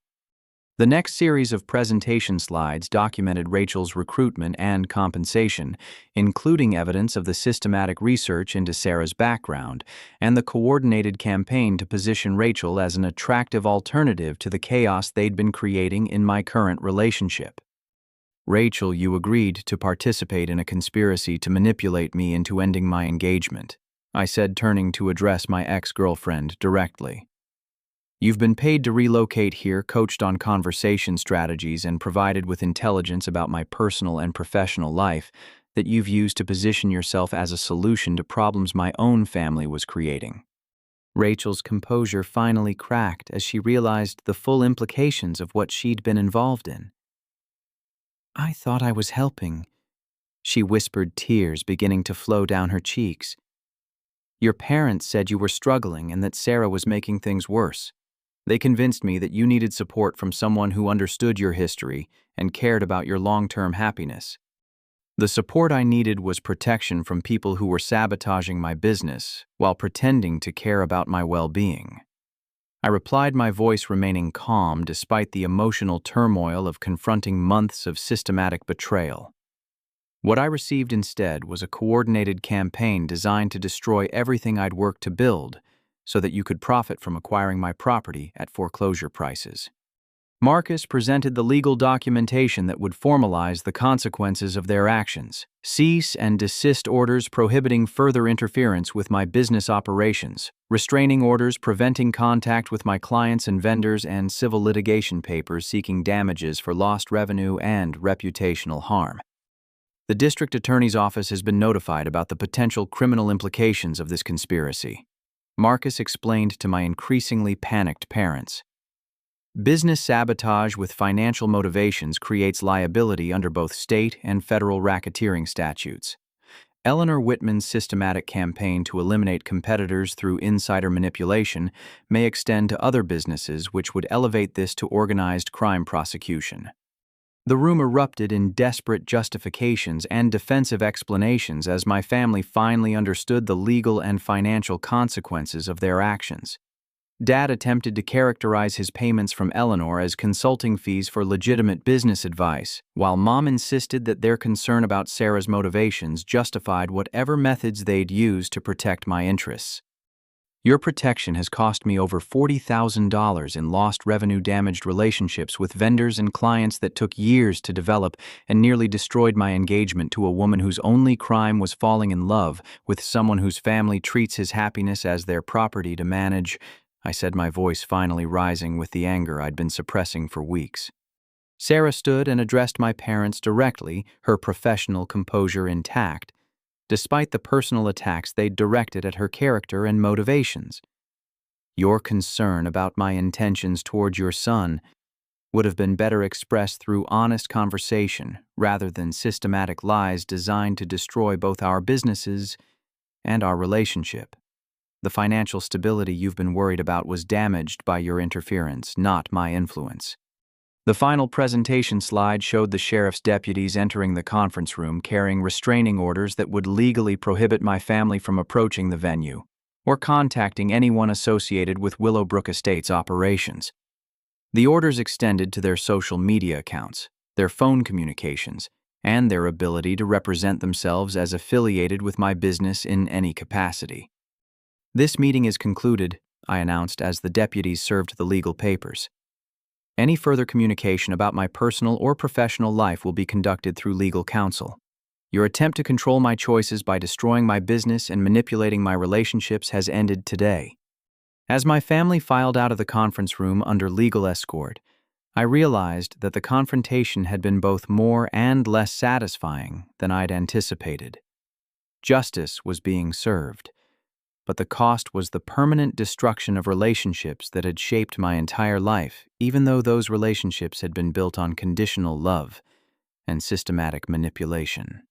The next series of presentation slides documented Rachel's recruitment and compensation, including evidence of the systematic research into Sarah's background and the coordinated campaign to position Rachel as an attractive alternative to the chaos they'd been creating in my current relationship. Rachel, you agreed to participate in a conspiracy to manipulate me into ending my engagement, I said, turning to address my ex-girlfriend directly. You've been paid to relocate here, coached on conversation strategies, and provided with intelligence about my personal and professional life that you've used to position yourself as a solution to problems my own family was creating. Rachel's composure finally cracked as she realized the full implications of what she'd been involved in. I thought I was helping, she whispered, tears beginning to flow down her cheeks. Your parents said you were struggling and that Sarah was making things worse. They convinced me that you needed support from someone who understood your history and cared about your long-term happiness. The support I needed was protection from people who were sabotaging my business while pretending to care about my well-being. I replied, my voice remaining calm despite the emotional turmoil of confronting months of systematic betrayal. What I received instead was a coordinated campaign designed to destroy everything I'd worked to build so that you could profit from acquiring my property at foreclosure prices. Marcus presented the legal documentation that would formalize the consequences of their actions. Cease and desist orders prohibiting further interference with my business operations, restraining orders preventing contact with my clients and vendors, and civil litigation papers seeking damages for lost revenue and reputational harm. The district attorney's office has been notified about the potential criminal implications of this conspiracy. Marcus explained to my increasingly panicked parents. Business sabotage with financial motivations creates liability under both state and federal racketeering statutes. Eleanor Whitman's systematic campaign to eliminate competitors through insider manipulation may extend to other businesses, which would elevate this to organized crime prosecution. The room erupted in desperate justifications and defensive explanations as my family finally understood the legal and financial consequences of their actions. Dad attempted to characterize his payments from Eleanor as consulting fees for legitimate business advice, while Mom insisted that their concern about Sarah's motivations justified whatever methods they'd use to protect my interests. Your protection has cost me over $40,000 in lost revenue-damaged relationships with vendors and clients that took years to develop and nearly destroyed my engagement to a woman whose only crime was falling in love with someone whose family treats his happiness as their property to manage, I said, my voice finally rising with the anger I'd been suppressing for weeks. Sarah stood and addressed my parents directly, her professional composure intact, despite the personal attacks they'd directed at her character and motivations. Your concern about my intentions toward your son would have been better expressed through honest conversation rather than systematic lies designed to destroy both our businesses and our relationship. The financial stability you've been worried about was damaged by your interference, not my influence. The final presentation slide showed the sheriff's deputies entering the conference room carrying restraining orders that would legally prohibit my family from approaching the venue or contacting anyone associated with Willowbrook Estates operations. The orders extended to their social media accounts, their phone communications, and their ability to represent themselves as affiliated with my business in any capacity. This meeting is concluded, I announced as the deputies served the legal papers. Any further communication about my personal or professional life will be conducted through legal counsel. Your attempt to control my choices by destroying my business and manipulating my relationships has ended today. As my family filed out of the conference room under legal escort, I realized that the confrontation had been both more and less satisfying than I'd anticipated. Justice was being served, but the cost was the permanent destruction of relationships that had shaped my entire life, even though those relationships had been built on conditional love and systematic manipulation.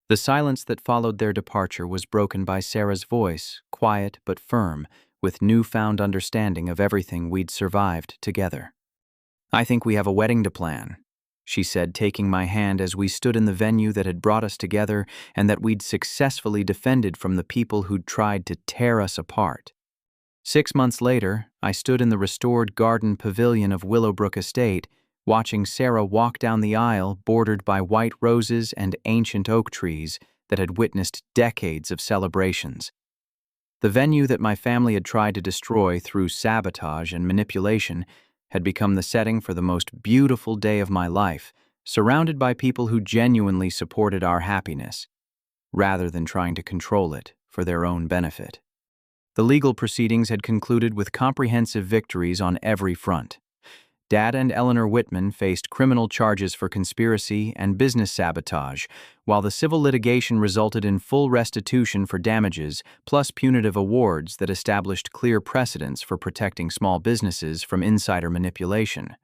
The silence that followed their departure was broken by Sarah's voice, quiet but firm, with newfound understanding of everything we'd survived together. I think we have a wedding to plan, she said, taking my hand as we stood in the venue that had brought us together and that we'd successfully defended from the people who'd tried to tear us apart. 6 months later, I stood in the restored garden pavilion of Willowbrook Estate, watching Sarah walk down the aisle bordered by white roses and ancient oak trees that had witnessed decades of celebrations. The venue that my family had tried to destroy through sabotage and manipulation had become the setting for the most beautiful day of my life, surrounded by people who genuinely supported our happiness, rather than trying to control it for their own benefit. The legal proceedings had concluded with comprehensive victories on every front. Dad and Eleanor Whitman faced criminal charges for conspiracy and business sabotage, while the civil litigation resulted in full restitution for damages, plus punitive awards that established clear precedents for protecting small businesses from insider manipulation.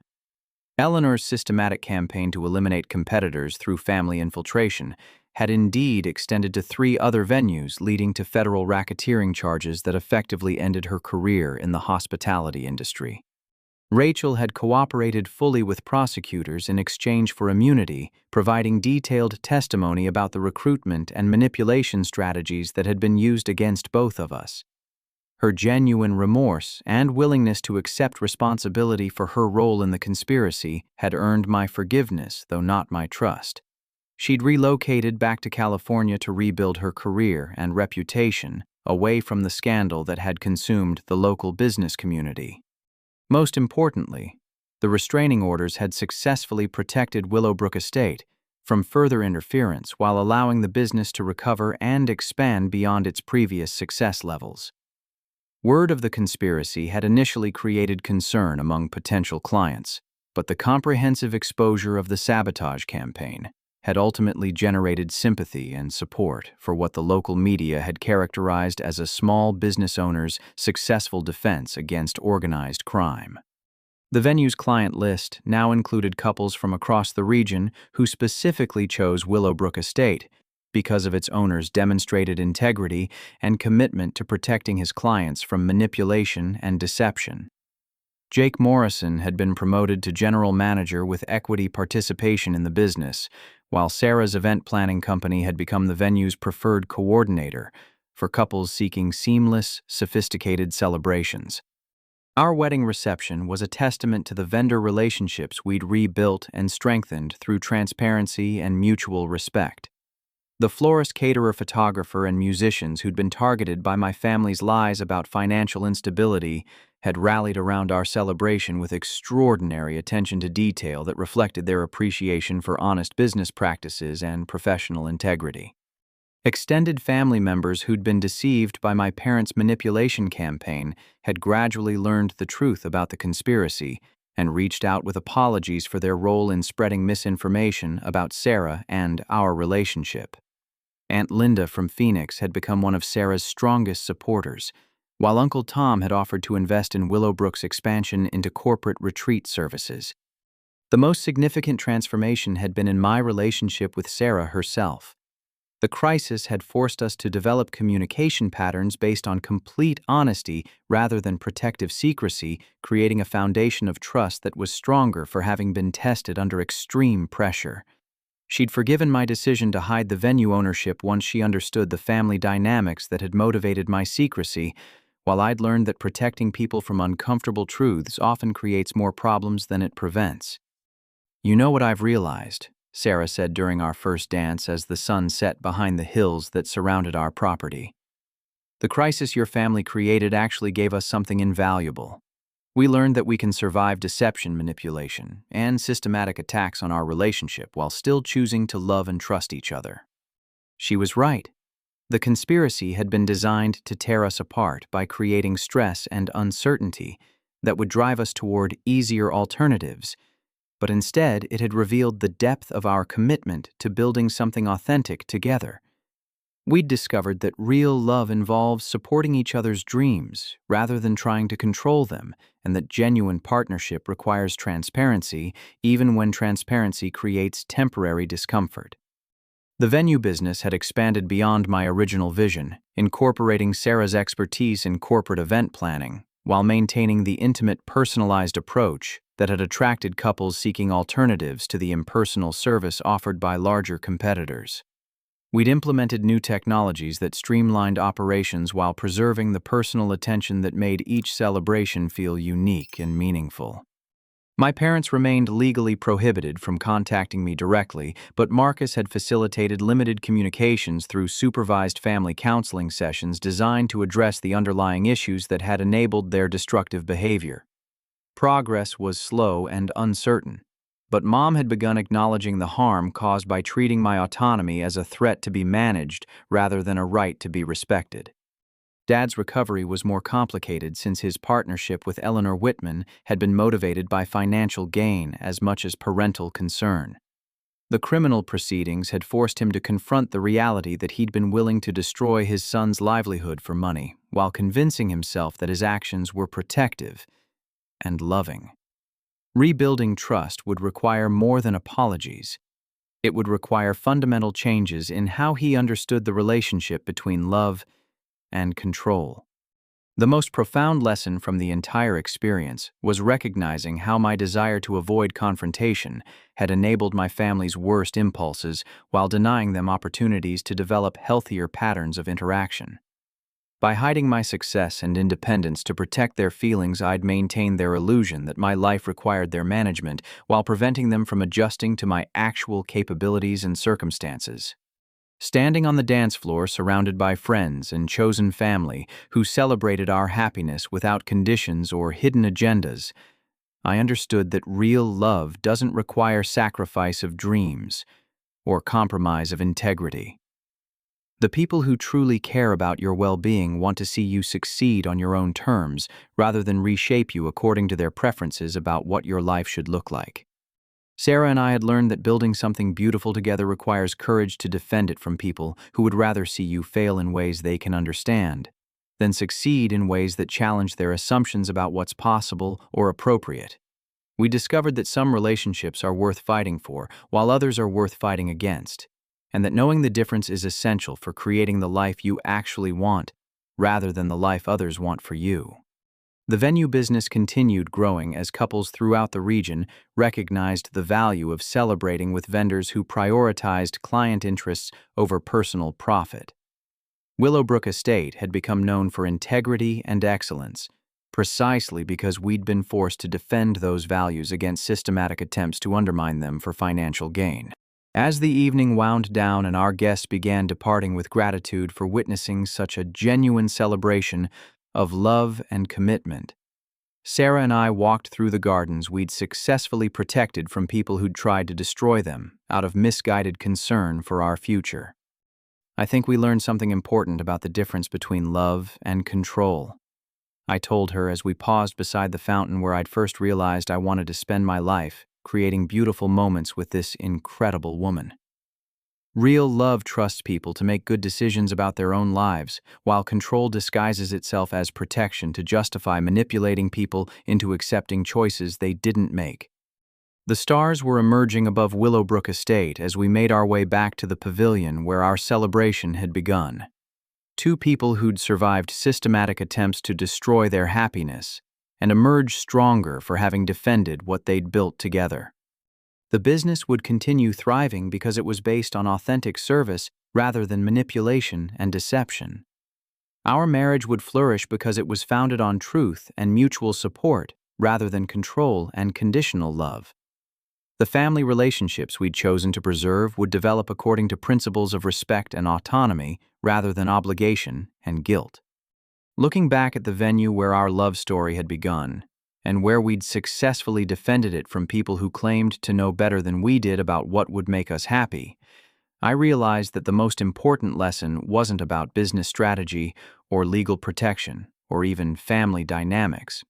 Eleanor's systematic campaign to eliminate competitors through family infiltration had indeed extended to 3 other venues, leading to federal racketeering charges that effectively ended her career in the hospitality industry. Rachel had cooperated fully with prosecutors in exchange for immunity, providing detailed testimony about the recruitment and manipulation strategies that had been used against both of us. Her genuine remorse and willingness to accept responsibility for her role in the conspiracy had earned my forgiveness, though not my trust. She'd relocated back to California to rebuild her career and reputation, away from the scandal that had consumed the local business community. Most importantly, the restraining orders had successfully protected Willowbrook Estate from further interference while allowing the business to recover and expand beyond its previous success levels. Word of the conspiracy had initially created concern among potential clients, but the comprehensive exposure of the sabotage campaign, had ultimately generated sympathy and support for what the local media had characterized as a small business owner's successful defense against organized crime. The venue's client list now included couples from across the region who specifically chose Willowbrook Estate because of its owner's demonstrated integrity and commitment to protecting his clients from manipulation and deception. Jake Morrison had been promoted to general manager with equity participation in the business, while Sarah's event planning company had become the venue's preferred coordinator for couples seeking seamless, sophisticated celebrations. Our wedding reception was a testament to the vendor relationships we'd rebuilt and strengthened through transparency and mutual respect. The florist, caterer, photographer, and musicians who'd been targeted by my family's lies about financial instability had rallied around our celebration with extraordinary attention to detail that reflected their appreciation for honest business practices and professional integrity. Extended family members who'd been deceived by my parents' manipulation campaign had gradually learned the truth about the conspiracy and reached out with apologies for their role in spreading misinformation about Sarah and our relationship. Aunt Linda from Phoenix had become one of Sarah's strongest supporters, while Uncle Tom had offered to invest in Willowbrook's expansion into corporate retreat services. The most significant transformation had been in my relationship with Sarah herself. The crisis had forced us to develop communication patterns based on complete honesty rather than protective secrecy, creating a foundation of trust that was stronger for having been tested under extreme pressure. She'd forgiven my decision to hide the venue ownership once she understood the family dynamics that had motivated my secrecy, while I'd learned that protecting people from uncomfortable truths often creates more problems than it prevents. "You know what I've realized," Sarah said during our first dance as the sun set behind the hills that surrounded our property. "The crisis your family created actually gave us something invaluable. We learned that we can survive deception, manipulation, and systematic attacks on our relationship while still choosing to love and trust each other." She was right. The conspiracy had been designed to tear us apart by creating stress and uncertainty that would drive us toward easier alternatives, but instead it had revealed the depth of our commitment to building something authentic together. We'd discovered that real love involves supporting each other's dreams rather than trying to control them, and that genuine partnership requires transparency, even when transparency creates temporary discomfort. The venue business had expanded beyond my original vision, incorporating Sarah's expertise in corporate event planning, while maintaining the intimate, personalized approach that had attracted couples seeking alternatives to the impersonal service offered by larger competitors. We'd implemented new technologies that streamlined operations while preserving the personal attention that made each celebration feel unique and meaningful. My parents remained legally prohibited from contacting me directly, but Marcus had facilitated limited communications through supervised family counseling sessions designed to address the underlying issues that had enabled their destructive behavior. Progress was slow and uncertain, but Mom had begun acknowledging the harm caused by treating my autonomy as a threat to be managed rather than a right to be respected. Dad's recovery was more complicated since his partnership with Eleanor Whitman had been motivated by financial gain as much as parental concern. The criminal proceedings had forced him to confront the reality that he'd been willing to destroy his son's livelihood for money, while convincing himself that his actions were protective and loving. Rebuilding trust would require more than apologies. It would require fundamental changes in how he understood the relationship between love and control. The most profound lesson from the entire experience was recognizing how my desire to avoid confrontation had enabled my family's worst impulses while denying them opportunities to develop healthier patterns of interaction. By hiding my success and independence to protect their feelings, I'd maintained their illusion that my life required their management while preventing them from adjusting to my actual capabilities and circumstances. Standing on the dance floor surrounded by friends and chosen family who celebrated our happiness without conditions or hidden agendas, I understood that real love doesn't require sacrifice of dreams or compromise of integrity. The people who truly care about your well-being want to see you succeed on your own terms rather than reshape you according to their preferences about what your life should look like. Sarah and I had learned that building something beautiful together requires courage to defend it from people who would rather see you fail in ways they can understand than succeed in ways that challenge their assumptions about what's possible or appropriate. We discovered that some relationships are worth fighting for, while others are worth fighting against, and that knowing the difference is essential for creating the life you actually want, rather than the life others want for you. The venue business continued growing as couples throughout the region recognized the value of celebrating with vendors who prioritized client interests over personal profit. Willowbrook Estate had become known for integrity and excellence, precisely because we'd been forced to defend those values against systematic attempts to undermine them for financial gain. As the evening wound down and our guests began departing with gratitude for witnessing such a genuine celebration of love and commitment, Sarah and I walked through the gardens we'd successfully protected from people who'd tried to destroy them out of misguided concern for our future. I think we learned something important about the difference between love and control. I told her as we paused beside the fountain where I'd first realized I wanted to spend my life creating beautiful moments with this incredible woman. Real love trusts people to make good decisions about their own lives, while control disguises itself as protection to justify manipulating people into accepting choices they didn't make. The stars were emerging above Willowbrook Estate as we made our way back to the pavilion where our celebration had begun. Two people who'd survived systematic attempts to destroy their happiness and emerged stronger for having defended what they'd built together. The business would continue thriving because it was based on authentic service rather than manipulation and deception. Our marriage would flourish because it was founded on truth and mutual support rather than control and conditional love. The family relationships we'd chosen to preserve would develop according to principles of respect and autonomy rather than obligation and guilt. Looking back at the venue where our love story had begun, and where we'd successfully defended it from people who claimed to know better than we did about what would make us happy, I realized that the most important lesson wasn't about business strategy or legal protection or even family dynamics.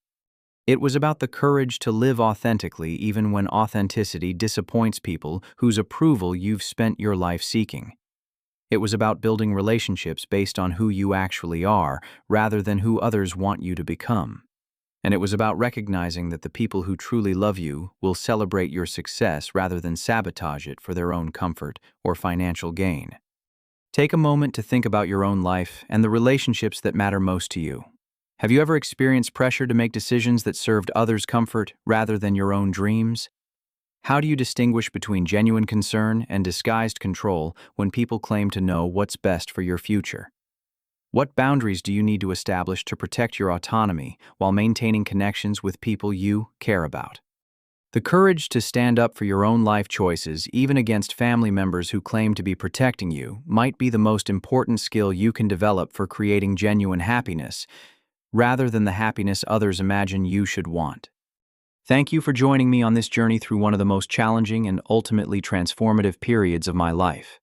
It was about the courage to live authentically even when authenticity disappoints people whose approval you've spent your life seeking. It was about building relationships based on who you actually are rather than who others want you to become. And it was about recognizing that the people who truly love you will celebrate your success rather than sabotage it for their own comfort or financial gain. Take a moment to think about your own life and the relationships that matter most to you. Have you ever experienced pressure to make decisions that served others' comfort rather than your own dreams? How do you distinguish between genuine concern and disguised control when people claim to know what's best for your future? What boundaries do you need to establish to protect your autonomy while maintaining connections with people you care about? The courage to stand up for your own life choices, even against family members who claim to be protecting you, might be the most important skill you can develop for creating genuine happiness, rather than the happiness others imagine you should want. Thank you for joining me on this journey through one of the most challenging and ultimately transformative periods of my life.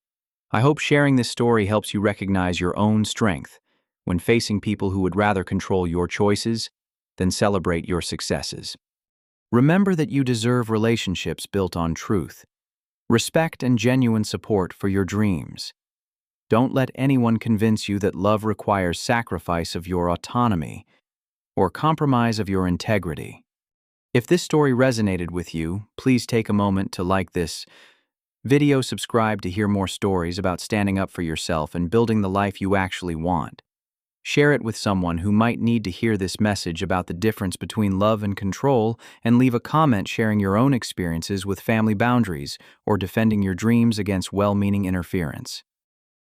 I hope sharing this story helps you recognize your own strength when facing people who would rather control your choices than celebrate your successes. Remember that you deserve relationships built on truth, respect, and genuine support for your dreams. Don't let anyone convince you that love requires sacrifice of your autonomy or compromise of your integrity. If this story resonated with you, please take a moment to like this video, subscribe to hear more stories about standing up for yourself and building the life you actually want. Share it with someone who might need to hear this message about the difference between love and control, and leave a comment sharing your own experiences with family boundaries or defending your dreams against well-meaning interference.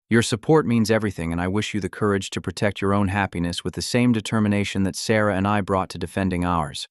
Your support means everything, and I wish you the courage to protect your own happiness with the same determination that Sarah and I brought to defending ours.